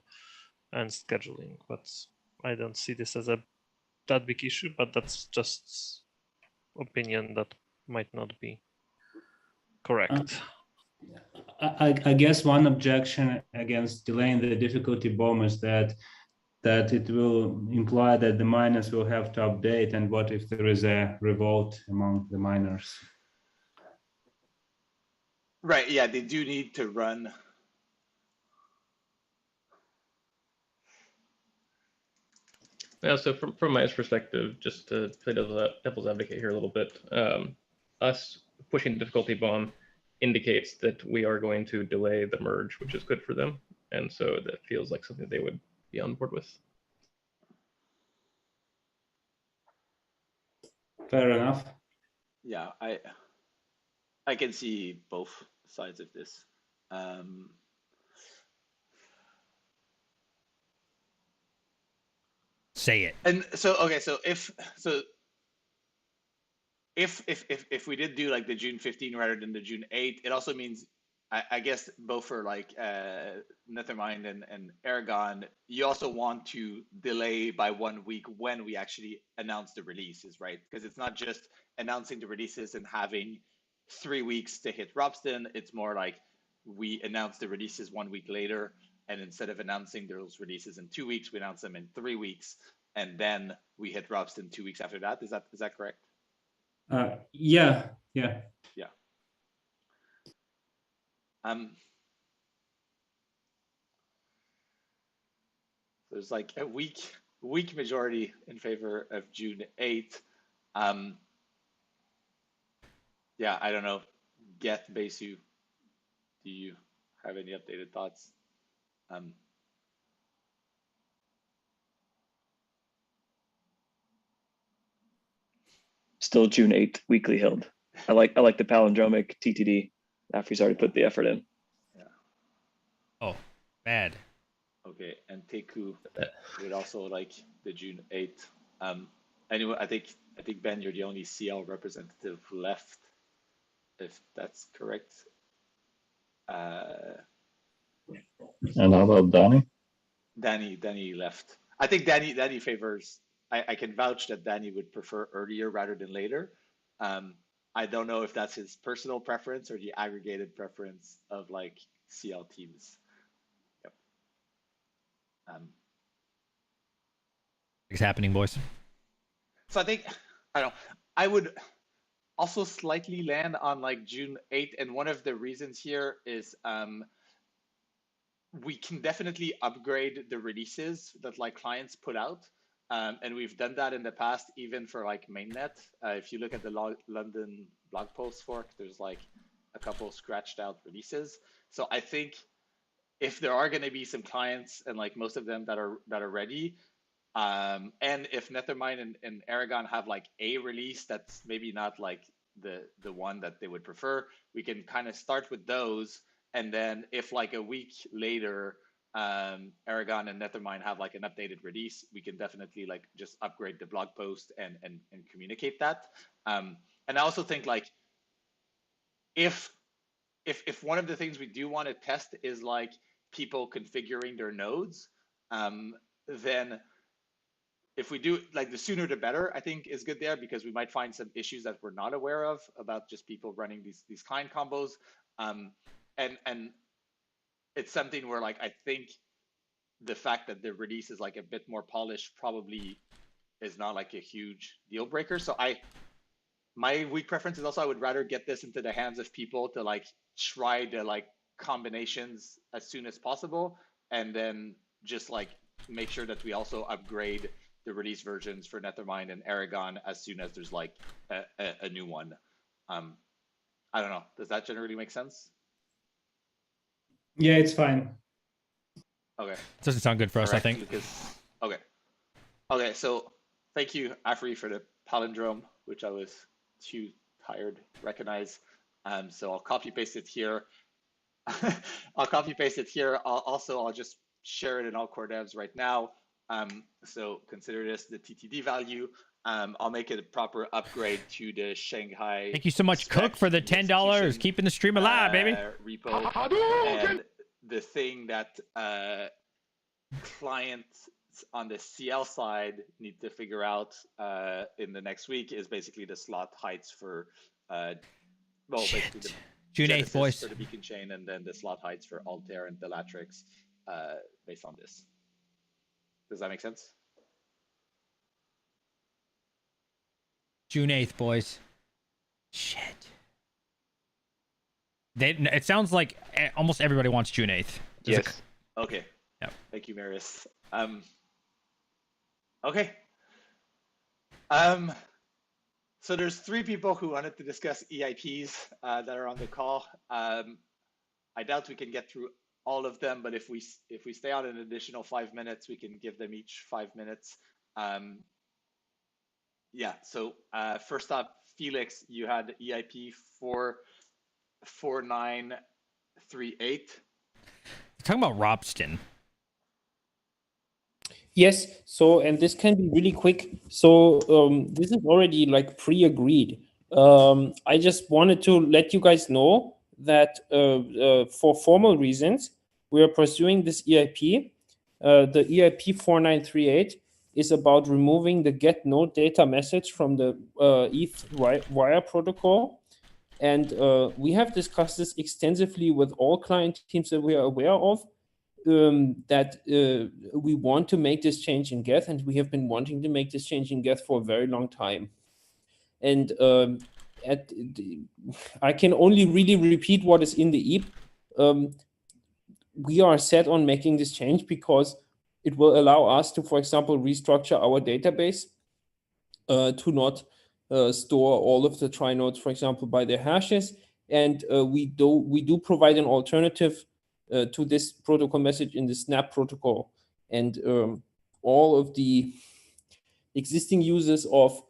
and scheduling. But I don't see this as that big issue. But that's just opinion that might not be correct. I guess one objection against delaying the difficulty bomb is that it will imply that the miners will have to update, and what if there is a revolt among the miners? Right, yeah, they do need to run. Yeah, so from my perspective, just to play devil's advocate here a little bit, us pushing the difficulty bomb indicates that we are going to delay the merge, which is good for them. And so that feels like something they would be on board with. Fair enough. Yeah, I can see both sides of this. Say it. And so okay, so if we did do like the June 15 rather than the June 8, it also means I guess both for like Nethermind and Aragon, you also want to delay by 1 week when we actually announce the releases, right? Because it's not just announcing the releases and having 3 weeks to hit Robston. It's more like we announce the releases 1 week later, and instead of announcing those releases in 2 weeks, we announce them in 3 weeks, and then we hit Robston 2 weeks after that. Is that correct? Yeah. There's like a weak majority in favor of June 8th. Yeah, I don't know. Geth, Besu, do you have any updated thoughts? Still June 8th, weekly held. I like the palindromic TTD after he's already put the effort in. Yeah. Oh, bad. Okay, and Teku would also like the June 8th. Anyway, I think Ben, you're the only CL representative left, if that's correct. And how about Danny? Danny left. I think Danny favors. I can vouch that Danny would prefer earlier rather than later. I don't know if that's his personal preference or the aggregated preference of like CL teams. Yep. It's happening, boys. So I think I would also slightly land on like June 8th, and one of the reasons here is we can definitely upgrade the releases that like clients put out. And we've done that in the past, even for like mainnet. If you look at the London blog post fork, there's like a couple scratched out releases. So I think if there are going to be some clients, and like most of them that are ready, and if Nethermind and Aragon have like a release that's maybe not like the one that they would prefer, we can kind of start with those, and then if like a week later Aragon and Nethermind have like an updated release, we can definitely like just upgrade the blog post and communicate that. And I also think like if one of the things we do want to test is like people configuring their nodes, then if we do like the sooner the better, I think is good there, because we might find some issues that we're not aware of about just people running these client combos. And it's something where like I think the fact that the release is like a bit more polished probably is not like a huge deal breaker. So my weak preference is also I would rather get this into the hands of people to like try the like combinations as soon as possible, and then just like make sure that we also upgrade the release versions for Nethermind and Aragon as soon as there's like a new one. I don't know. Does that generally make sense? Yeah, it's fine. Okay. Doesn't sound good for us, I Correct, think. Lucas. Okay. Okay, so thank you, Afri, for the palindrome, which I was too tired to recognize. So I'll copy paste it here. I'll copy paste it here. I'll just share it in all core devs right now. So consider this the TTD value. I'll make it a proper upgrade to the Shanghai. Thank you so much, Cook, for the $10. Keeping the stream alive, baby. Repo. And the thing that clients on the CL side need to figure out in the next week is basically the slot heights for basically the June 8th, Genesis boys. for the beacon chain, and then the slot heights for Altair and Bellatrix based on this. Does that make sense? June 8th, boys. Shit. It sounds like almost everybody wants June 8th. Yes. Okay. Yep. Thank you, Marius. Okay. So there's 3 people who wanted to discuss EIPs that are on the call. I doubt we can get through all of them, but if we stay on an additional 5 minutes, we can give them each 5 minutes. Yeah. So first up, Felix, you had EIP 44938. Talking about Robston. Yes, so, and this can be really quick. So this is already like pre-agreed. I just wanted to let you guys know that for formal reasons, we are pursuing this EIP. The EIP 4938 is about removing the get node data message from the ETH wire protocol. And we have discussed this extensively with all client teams that we are aware of. That we want to make this change in Geth, and we have been wanting to make this change in Geth for a very long time. And I can only really repeat what is in the EIP. We are set on making this change because it will allow us to, for example, restructure our database to not store all of the trinodes, for example, by their hashes. And we do provide an alternative to this protocol message in the Snap protocol, and all of the existing users of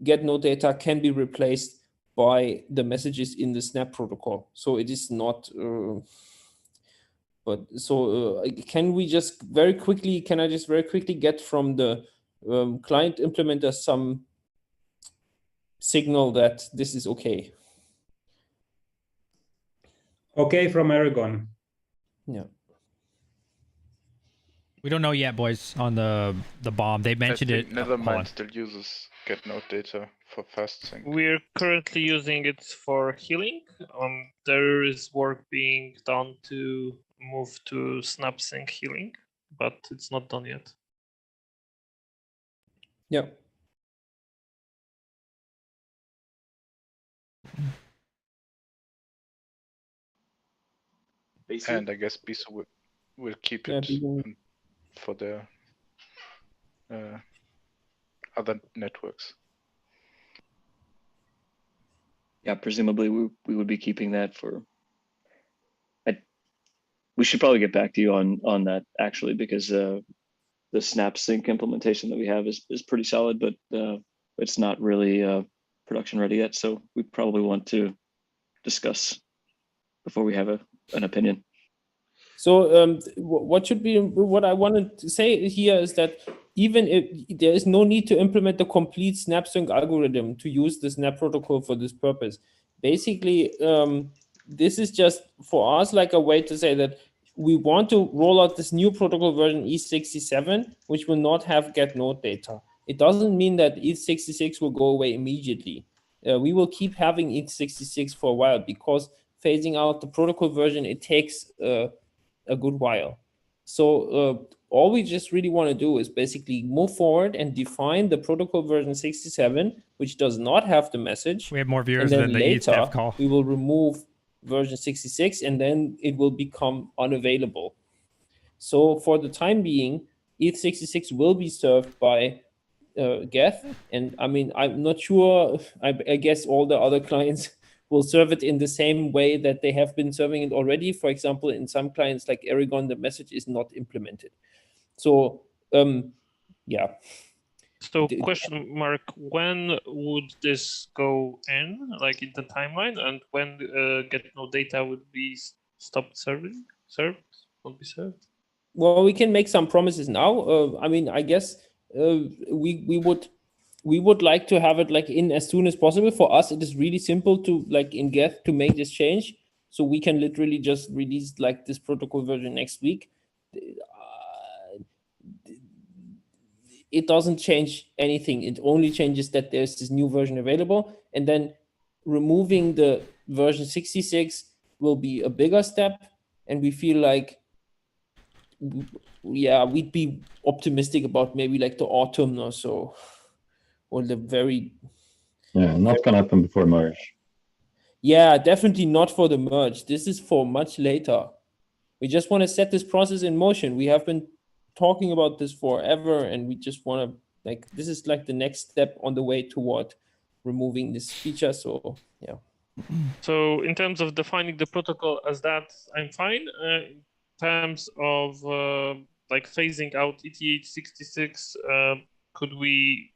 get node data can be replaced by the messages in the Snap protocol. So it is not. Can I just very quickly get from the client implementer some signal that this is okay? Okay, from Aragon. Yeah. We don't know yet, boys, on the bomb. They mentioned it. Nethermind still uses get node data for fast sync. We're currently using it for healing. There is work being done to move to SnapSync healing, but it's not done yet. Yeah. And I guess PSU will keep it for their other networks. Yeah, presumably we would be keeping that for. We should probably get back to you on that actually, because the SnapSync implementation that we have is pretty solid, but it's not really production ready yet. So we probably want to discuss before we have an opinion. So what I wanted to say here is that even if there is no need to implement the complete SnapSync algorithm to use the Snap protocol for this purpose, basically this is just for us like a way to say that we want to roll out this new protocol version ETH67, which will not have get node data. It doesn't mean that ETH66 will go away immediately. We will keep having ETH66 for a while, because phasing out the protocol version, it takes a good while. So all we just really want to do is basically move forward and define the protocol version 67, which does not have the message. We have more viewers and then than the later, call. We will remove version 66, and then it will become unavailable. So for the time being, ETH66 will be served by Geth, and I mean, I'm not sure. I guess all the other clients will serve it in the same way that they have been serving it already. For example, in some clients like Aragon, the message is not implemented. So yeah. So question mark, when would this go in, like in the timeline, and when get no data would be stopped serving, won't be served? Well, we can make some promises now. I mean, I guess we would like to have it like in as soon as possible. For us, it is really simple to like in Geth to make this change. So we can literally just release like this protocol version next week. It doesn't change anything. It only changes that there's this new version available, and then removing the version 66 will be a bigger step. And we feel like, yeah, we'd be optimistic about maybe like the autumn or so, or the very. Yeah, not gonna happen before merge. Yeah, definitely not for the merge. This is for much later. We just want to set this process in motion. We have been talking about this forever, and we just want to like, this is like the next step on the way toward removing this feature. So yeah. So in terms of defining the protocol as that, I'm fine. In terms of like phasing out ETH66, could we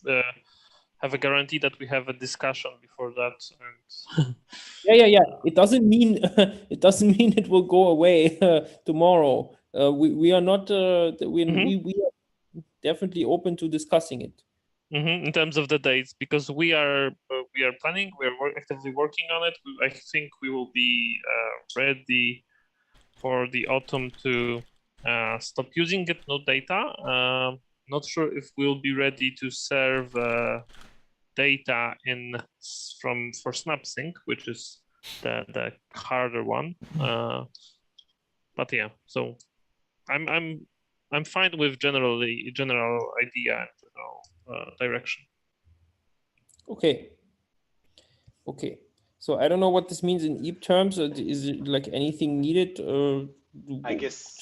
have a guarantee that we have a discussion before that? And Yeah. It doesn't mean it will go away tomorrow. We are not. We are definitely open to discussing it. in terms of the dates, because we are planning, actively working on it. I think we will be ready for the autumn to stop using it, no data. Not sure if we'll be ready to serve data for SnapSync, which is the harder one. But yeah, so I'm fine with general idea and general direction. Okay. So I don't know what this means in EEP terms. Is it like anything needed? I guess.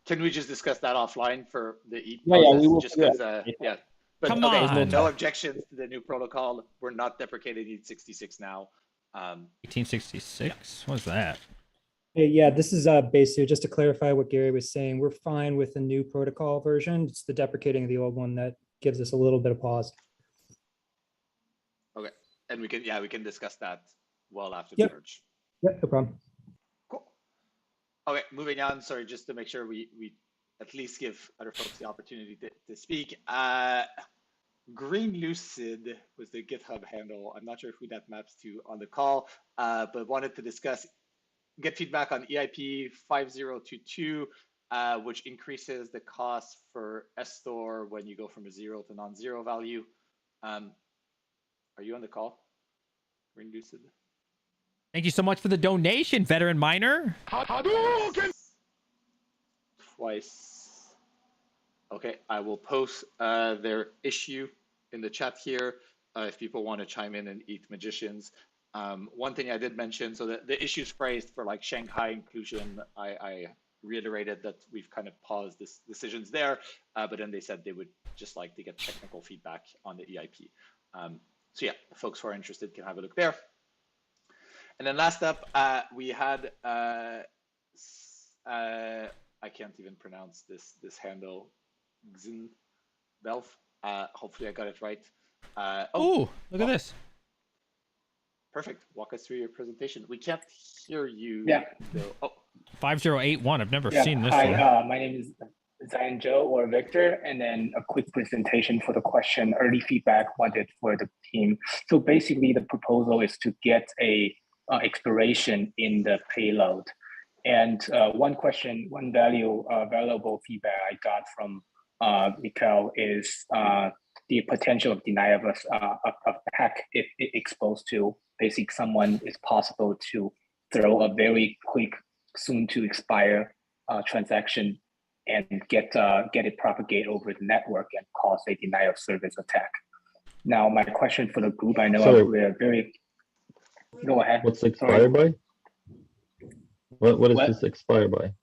Can we just discuss that offline for the EEP Yeah, process? we will. Just because, yeah. But Come okay, on. no objections to the new protocol. We're not deprecating ETH66 now. 1866. What's that? Hey, yeah, this is basically just to clarify what Gary was saying. We're fine with the new protocol version. It's the deprecating of the old one that gives us a little bit of pause. Okay, and we can discuss that well after Yep. the merge. Yep, no problem. Cool. Okay, moving on. Sorry, just to make sure we at least give other folks the opportunity to speak. Green Lucid was the GitHub handle. I'm not sure who that maps to on the call, but wanted to get feedback on EIP 5022, which increases the cost for S-Store when you go from a 0 to non-zero value. Are you on the call, Green Lucid? Thank you so much for the donation, veteran miner. Twice. Okay, I will post their issue in the chat here if people want to chime in and eat magicians. One thing I did mention, so the issues phrased for like Shanghai inclusion, I reiterated that we've kind of paused this decisions there, but then they said they would just like to get technical feedback on the EIP. So yeah, folks who are interested can have a look there. And then last up, we had I can't even pronounce this handle, Xinbelf. Hopefully I got it right. Oh, look at this. Perfect. Walk us through your presentation. We can't hear you. Yeah. Though. Oh. 5081. I've never seen this one. one. My name is Zion Joe or Victor, and then a quick presentation for the question, early feedback wanted for the team. So basically the proposal is to get a expiration in the payload. And one valuable feedback I got from Mikhail is the potential of denial of hack if exposed to basically someone is possible to throw a very quick, soon to expire transaction and get it propagate over the network and cause a denial of service attack. Now, my question for the group, I know we're very. Go ahead. What's expired by? What is this expire by?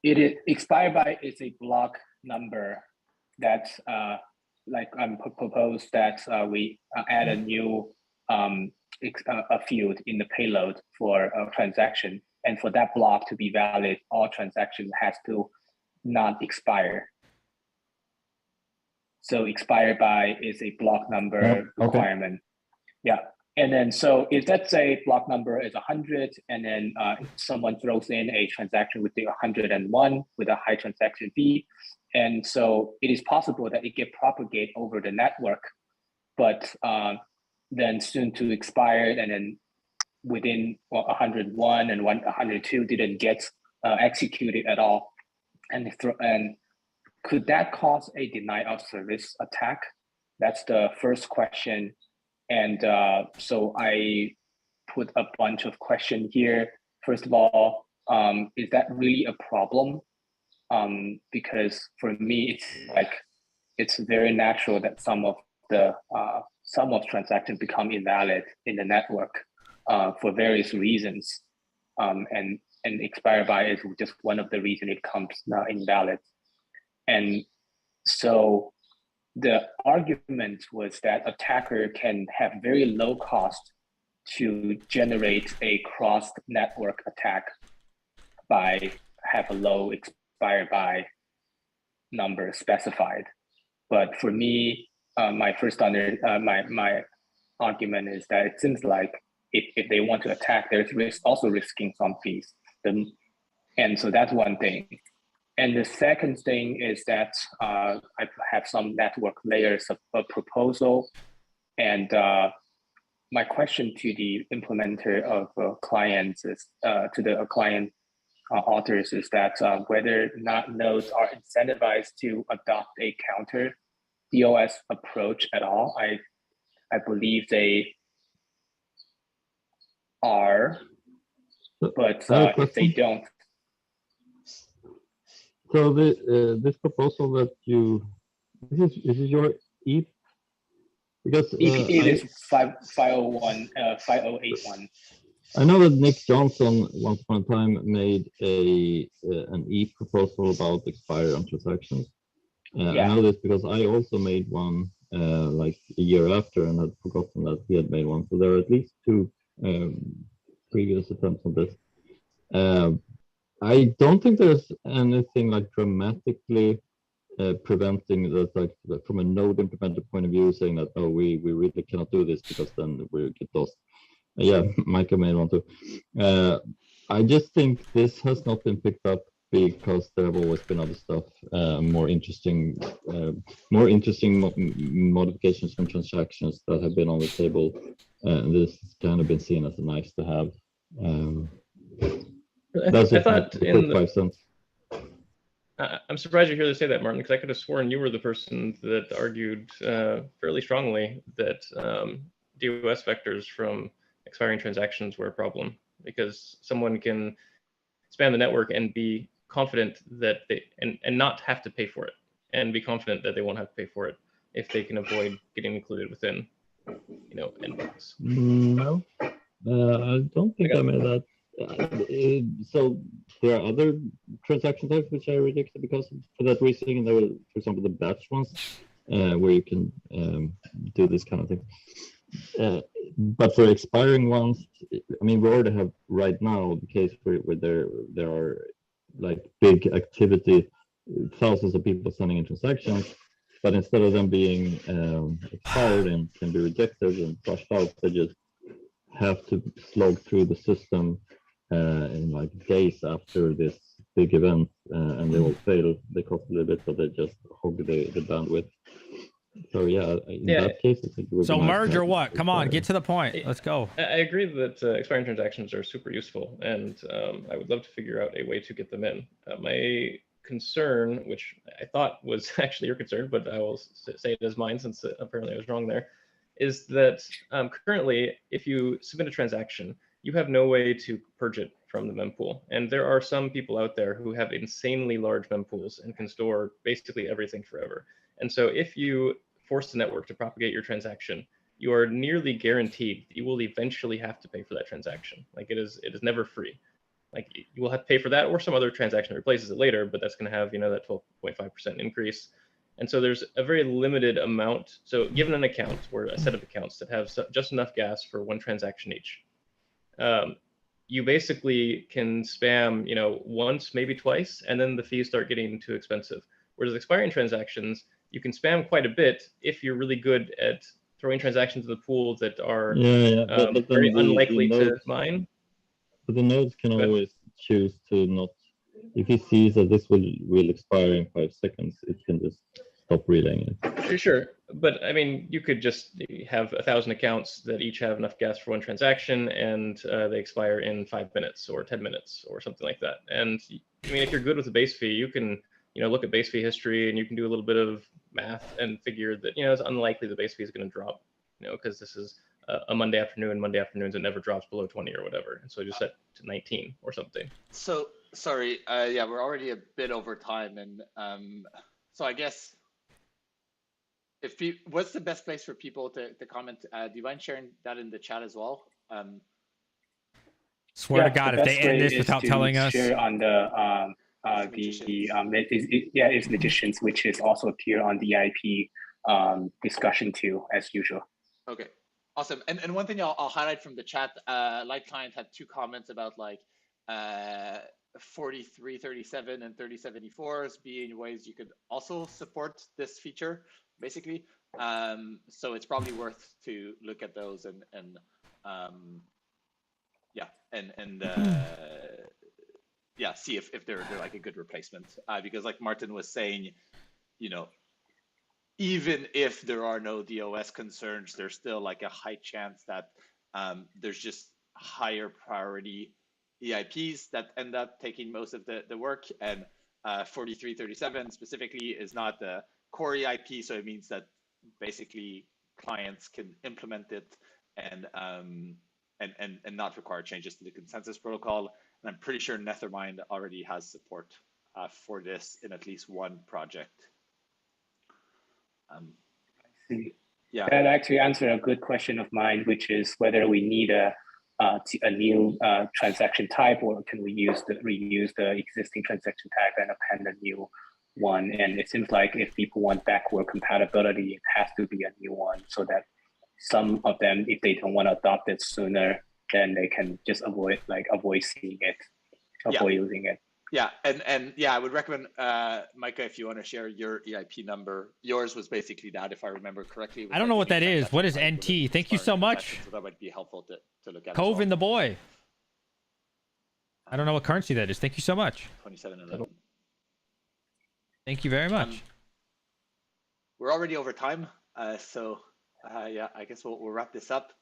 It is expired by is a block number that like proposed that we add a new a field in the payload for a transaction. And for that block to be valid, all transactions has to not expire. So expire by is a block number requirement. Yeah. And then, so if let's say block number is 100, and then someone throws in a transaction with the 101 with a high transaction fee, and so it is possible that it get propagate over the network, but then soon to expire, and then within 101 and 102 didn't get executed at all, and could that cause a denial of service attack? That's the first question. And so I put a bunch of questions here. First of all, is that really a problem? Because for me, it's very natural that some of transactions become invalid in the network for various reasons. And expire by is just one of the reasons it comes invalid. And so the argument was that attacker can have very low cost to generate a cross network attack by have a low expire by number specified. But for me, my argument is that it seems like if they want to attack, there's also risking some fees. And so that's one thing. And the second thing is that I have some network layers of proposal. And my question to the implementer of clients is, to the client authors is that whether or not nodes are incentivized to adopt a counter DOS approach at all. I believe they are, but if they don't. So this proposal that this is your EP? Because it is 5081. I know that Nick Johnson once upon a time made an EP proposal about expiry on transactions. Yeah. I know this because I also made one like a year after and had forgotten that he had made one. So there are at least two previous attempts on this. I don't think there's anything like dramatically preventing that, like from a node implementer point of view, saying that, oh, we really cannot do this because then we get lost. Yeah, Micah made one too. I just think this has not been picked up because there have always been other stuff, more interesting modifications and transactions that have been on the table. And this has kind of been seen as a nice to have. That's I thought in the, 5 cents. I'm surprised you hear they say that, Martin, because I could have sworn you were the person that argued fairly strongly that DOS vectors from expiring transactions were a problem, because someone can span the network and be confident that they and not have to pay for it, and be confident that they won't have to pay for it if they can avoid getting included within, endpoints. No, I don't think I made that. So there are other transaction types which I rejected because for that reason, and there were, for example, the batch ones where you can do this kind of thing. But for expiring ones, I mean, we already have right now the case where there are like big activity, thousands of people sending in transactions, but instead of them being expired and can be rejected and flushed out, they just have to slog through the system in like days after this big event, and they all fail. They cost a little bit, but they just hog the bandwidth. So yeah, in that case, I think it would so be nice merge or what? Come on, get to the point. Let's go. I agree that expiring transactions are super useful, and I would love to figure out a way to get them in. My concern, which I thought was actually your concern, but I will say it as mine since apparently I was wrong there, is that currently, if you submit a transaction, you have no way to purge it from the mempool. And there are some people out there who have insanely large mempools and can store basically everything forever. And so if you force the network to propagate your transaction, you are nearly guaranteed that you will eventually have to pay for that transaction. Like it is never free. Like you will have to pay for that or some other transaction that replaces it later, but that's going to have, that 12.5% increase. And so there's a very limited amount. So given an account or a set of accounts that have just enough gas for one transaction each, you basically can spam, once, maybe twice, and then the fees start getting too expensive. Whereas expiring transactions, you can spam quite a bit if you're really good at throwing transactions in the pool that are but very then unlikely to nodes, mine. But the nodes can always choose to not. If he sees that this will expire in 5 seconds, it can just stop relaying it. Sure, but I mean, you could just have 1,000 accounts that each have enough gas for one transaction, and they expire in 5 minutes or 10 minutes or something like that. And I mean, if you're good with the base fee, you can look at base fee history, and you can do a little bit of math and figure that it's unlikely the base fee is going to drop, because this is a Monday afternoon. Monday afternoons, it never drops below 20 or whatever, and so just set to 19 or something. So sorry, yeah, we're already a bit over time, and so I guess what's the best place for people to comment? Do you mind sharing that in the chat as well? Swear to God, if they end this without telling us. Share on the it's magicians, which is also appear on the EIP discussion too, as usual. Okay, awesome. And one thing I'll highlight from the chat, Light Client had 2 comments about like 4337 and 3074s being ways you could also support this feature, basically. So it's probably worth to look at those and see if they're like a good replacement, because like Martin was saying, even if there are no DOS concerns, there's still like a high chance that there's just higher priority EIPs that end up taking most of the work, and 4337 specifically is not the core EIP, so it means that basically clients can implement it and not require changes to the consensus protocol. And I'm pretty sure Nethermind already has support for this in at least one project. I see. Yeah, that actually answered a good question of mine, which is whether we need a new transaction type, or can we reuse the existing transaction type and append a new one. And it seems like if people want backward compatibility, it has to be a new one, so that some of them, if they don't want to adopt it sooner, then they can just avoid seeing it, using it. Yeah, and yeah, I would recommend, Micah, if you want to share your EIP number. Yours was basically that, if I remember correctly. I don't know what that is. What is NT? Thank you so much. So that might be helpful to look at. Cove in the boy. I don't know what currency that is. Thank you so much. 2711. Thank you very much. We're already over time, so yeah, I guess we'll wrap this up.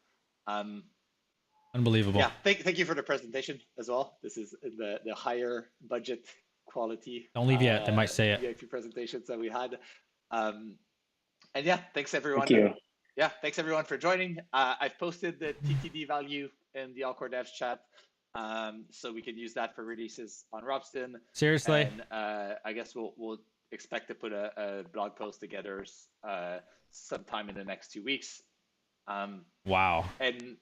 Unbelievable. Yeah, thank you for the presentation as well. This is the higher budget quality. Don't leave yet. They might say it. VIP presentations that we had. And yeah, thanks everyone. Thank you. Yeah, thanks everyone for joining. I've posted the TTD value in the Alcor Devs chat, so we can use that for releases on Robston. Seriously. And I guess we'll expect to put a blog post together sometime in the next 2 weeks. Wow. And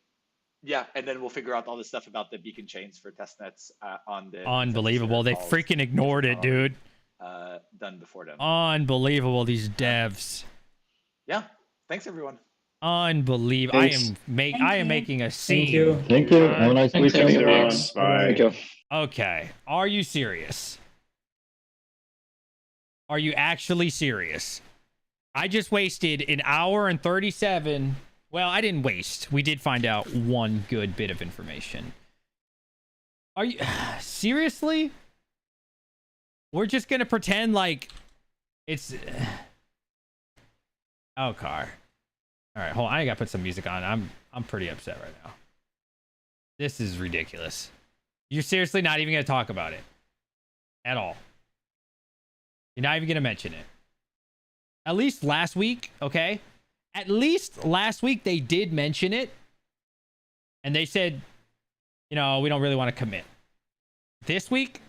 yeah, and then we'll figure out all the stuff about the beacon chains for testnets on the Unbelievable. They freaking ignored it, dude. Done before them. Unbelievable, these devs. Yeah. Thanks everyone. Unbelievable. I am making a scene. Thank you. Have a nice weekend. Bye. Okay. Are you serious? Are you actually serious? I just wasted an hour and 37. Well, I didn't waste. We did find out one good bit of information. Are you seriously? We're just gonna pretend like it's oh, car. All right, hold on. I gotta put some music on. I'm pretty upset right now. This is ridiculous. You're seriously not even gonna talk about it at all. You're not even gonna mention it. At least last week, okay? At least last week they did mention it. And they said, we don't really want to commit. This week,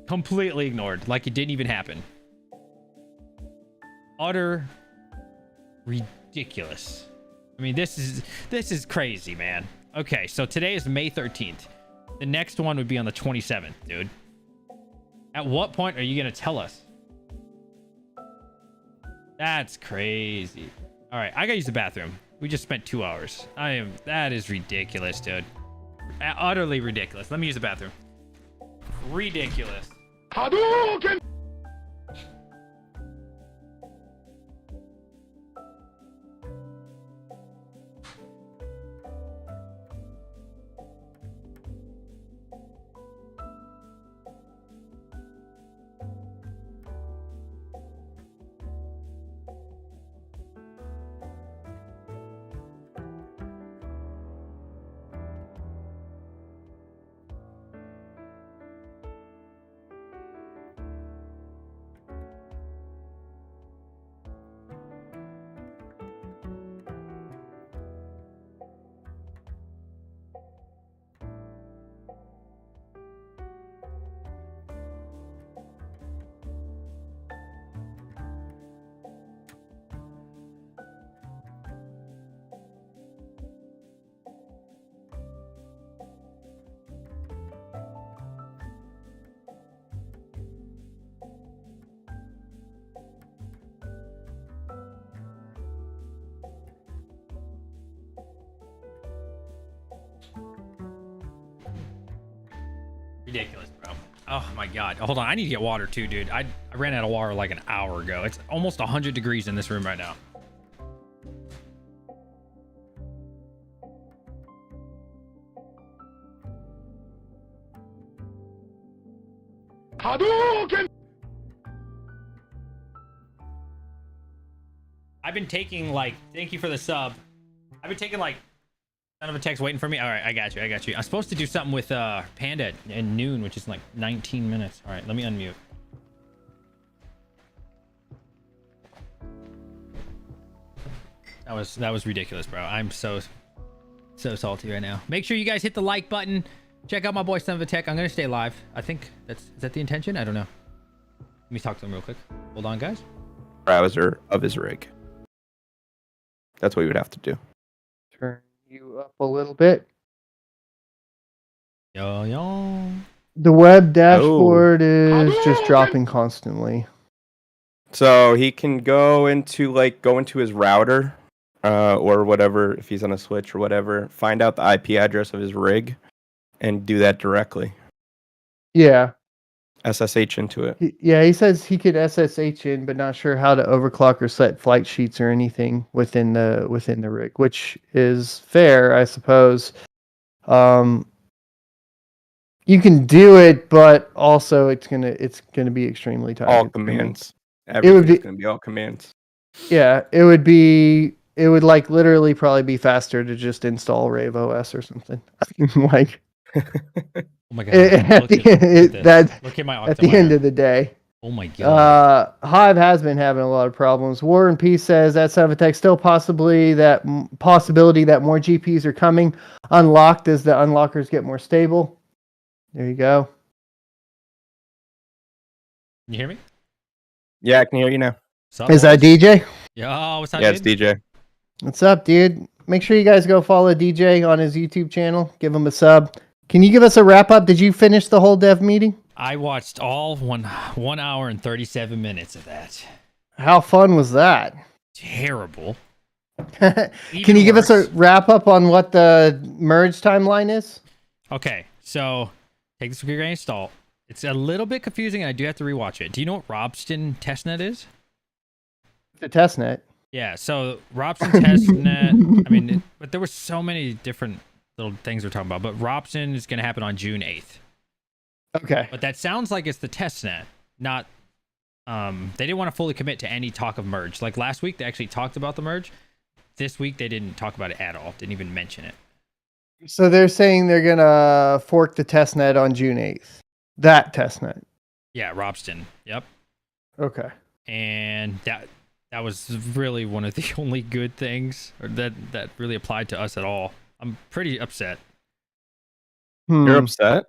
completely ignored. Like it didn't even happen. Utter ridiculous. I mean, this is crazy, man. Okay, so today is May 13th. The next one would be on the 27th, dude. At what point are you going to tell us? That's crazy. All right, I gotta use the bathroom. We just spent 2 hours. That is ridiculous, dude. Utterly ridiculous. Let me use the bathroom. Ridiculous. Hadouken! Ridiculous, bro. Oh my god. Hold on, I need to get water too, dude. I ran out of water like an hour ago. It's almost 100 degrees in this room right now. Hadouken! I've been taking like, thank you for the sub. I've been taking like son of a text waiting for me. All right, I got you. I'm supposed to do something with Panda at noon, which is like 19 minutes. All right, let me unmute. That was ridiculous, bro. I'm so salty right now. Make sure you guys hit the like button. Check out my boy Son of a Tech. I'm gonna stay live. I think is that the intention? I don't know. Let me talk to him real quick. Hold on, guys. Browser of his rig. That's what you would have to do. Turn you up a little bit. Yo. The web dashboard is just dropping constantly. So he can go into his router, or whatever, if he's on a switch or whatever, find out the IP address of his rig and do that directly. Yeah. SSH into it. He says he could SSH in, but not sure how to overclock or set flight sheets or anything within the rig, which is fair, I suppose. You can do it, but also it's gonna be extremely tight. All commands. Everything's gonna be all commands. Yeah, it would like literally probably be faster to just install Rave OS or something. Like, oh my god! Look at my at the end of the day. Oh my god! Hive has been having a lot of problems. War and Peace says that Savatech still possibility that more GPs are coming unlocked as the unlockers get more stable. There you go. Can you hear me? Yeah, I can hear you now. Is that DJ? Yo, what's up? Yeah, it's DJ. What's up, dude? Make sure you guys go follow DJ on his YouTube channel. Give him a sub. Can you give us a wrap up? Did you finish the whole dev meeting? I watched all 1 hour and 37 minutes of that. How fun was that? Terrible. Can you give us a wrap up on what the merge timeline is? Okay, so take this with a grain of salt. It's a little bit confusing, and I do have to rewatch it. Do you know what Robston testnet is? The testnet. Yeah, so Robston testnet. I mean, but there were so many different little things we're talking about. But Robston is going to happen on June 8th. Okay. But that sounds like it's the testnet, not. They didn't want to fully commit to any talk of merge. Like last week, they actually talked about the merge. This week, they didn't talk about it at all. Didn't even mention it. So they're saying they're gonna fork the testnet on June 8th. That testnet. Yeah, Robston. Yep. Okay. And that was really one of the only good things that really applied to us at all. I'm pretty upset. You're upset?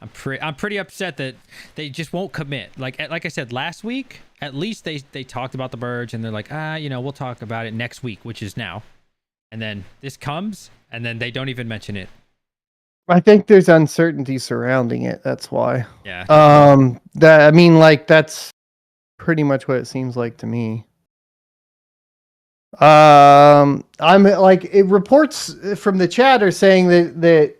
I'm pretty upset that they just won't commit. Like I said last week, at least they talked about the merge and they're like, we'll talk about it next week, which is now. And then this comes and then they don't even mention it. I think there's uncertainty surrounding it. That's why. Yeah. That's pretty much what it seems like to me. I'm like, it reports from the chat are saying that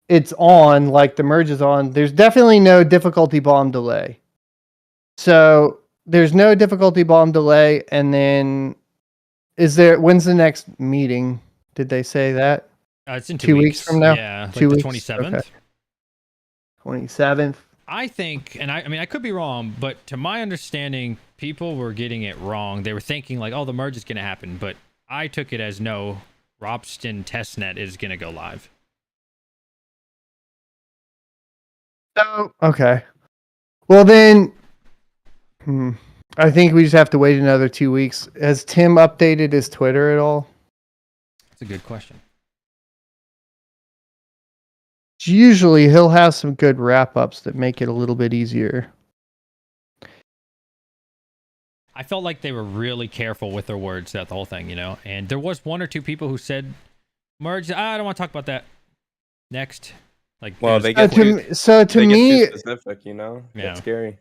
it's on, like the merge is on. There's definitely no difficulty bomb delay. So there's no difficulty bomb delay. And then when's the next meeting? Did they say that? It's in 2 weeks from now? Yeah, Two like the weeks? 27th. Okay. 27th. I think, and I mean, I could be wrong, but to my understanding, people were getting it wrong. They were thinking like, oh, the merge is going to happen. But I took it as no, Ropsten testnet is going to go live. So, okay. Well, then, I think we just have to wait another 2 weeks. Has Tim updated his Twitter at all? That's a good question. Usually he'll have some good wrap-ups that make it a little bit easier. I felt like they were really careful with their words throughout the whole thing, you know? And there was one or two people who said, merge, I don't want to talk about that. Next. Like, well, they get to me, too specific, you know? Yeah. It's scary.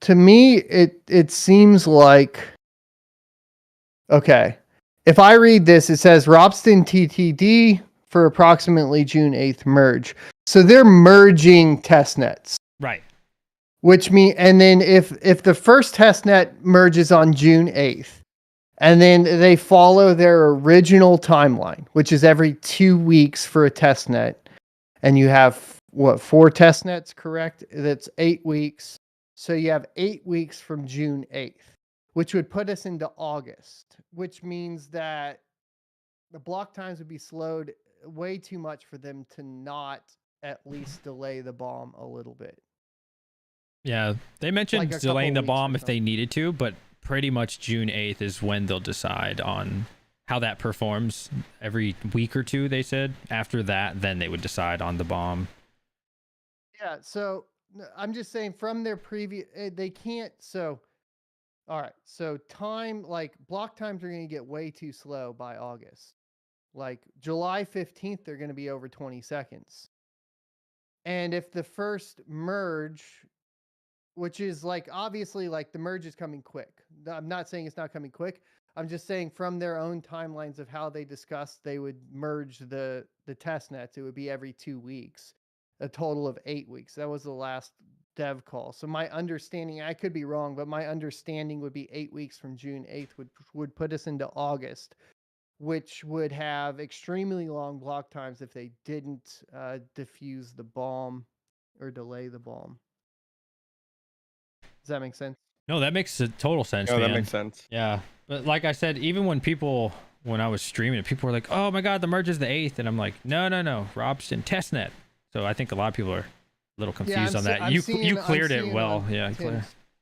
To me, it seems like, okay, if I read this, it says Ropsten TTD for approximately June 8th merge. So they're merging testnets. Right. Which mean, and then if the first testnet merges on June 8th, and then they follow their original timeline, which is every 2 weeks for a testnet, and you have what, 4 testnets, correct? That's 8 weeks. So you have 8 weeks from June 8th, which would put us into August, which means that the block times would be slowed way too much for them to not at least delay the bomb a little bit. Yeah, they mentioned Like a delaying the couple weeks or bomb if they needed to, but pretty much June 8th is when they'll decide on how that performs. Every week or two, they said. After that, then they would decide on the bomb. Yeah, so I'm just saying from their previous, they can't, so, all right, so time, like block times are going to get way too slow by August. Like July 15th, they're going to be over 20 seconds. And if the first merge, which is like, obviously like the merge is coming quick. I'm not saying it's not coming quick. I'm just saying from their own timelines of how they discussed they would merge the test nets, it would be every 2 weeks, a total of 8 weeks. That was the last dev call. So my understanding, I could be wrong, but my understanding would be 8 weeks from June 8th would put us into August, which would have extremely long block times if they didn't defuse the bomb or delay the bomb. Does that make sense? No, that makes a total sense, No, man. that makes sense. Yeah. But like I said, even when I was streaming it, people were like, oh my God, the merge is the 8th. And I'm like, no, Ropsten testnet. So I think a lot of people are a little confused on that. You cleared it well. Yeah,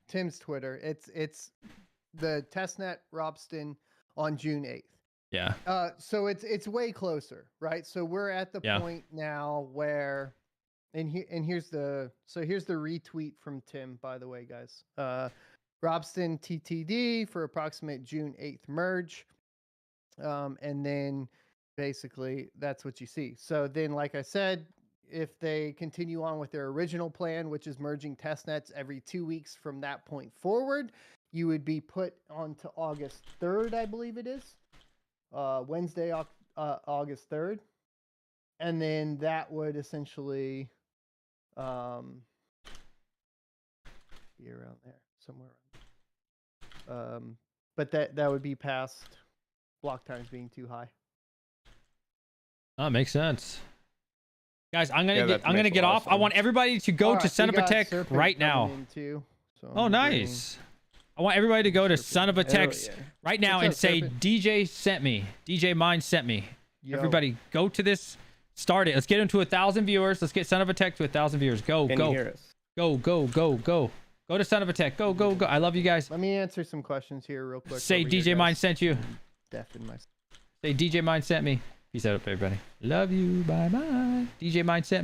Tim's Twitter. It's the testnet Ropsten on June 8th. Yeah. So it's way closer, right? So we're at the point now where, and here's the retweet from Tim, by the way, guys. Ropsten TTD for approximate June 8th merge. And then basically that's what you see. So then, like I said, if they continue on with their original plan, which is merging testnets every 2 weeks from that point forward, you would be put onto August 3rd, I believe it is. Wednesday, August 3rd. And then that would essentially be around there, somewhere. But that would be past block times being too high. Oh, makes sense. Guys, I'm gonna get off. I want everybody to go to Son of a Tech right now. Oh, nice. I want everybody to go to Son of a Tech right now and say, DJ sent me. DJ Mine sent me. Yo. Everybody, go to this. Start it. Let's get into 1,000 viewers. Let's get Son of a Tech to 1,000 viewers. Go, Can go. you hear us? Go. Go to Son of a Tech. Go. I love you guys. Let me answer some questions here real quick. Say DJ Mine sent you. Deafened myself. Say DJ Mine sent me. Peace out, everybody. Love you. Bye-bye. DJ Mine sent me.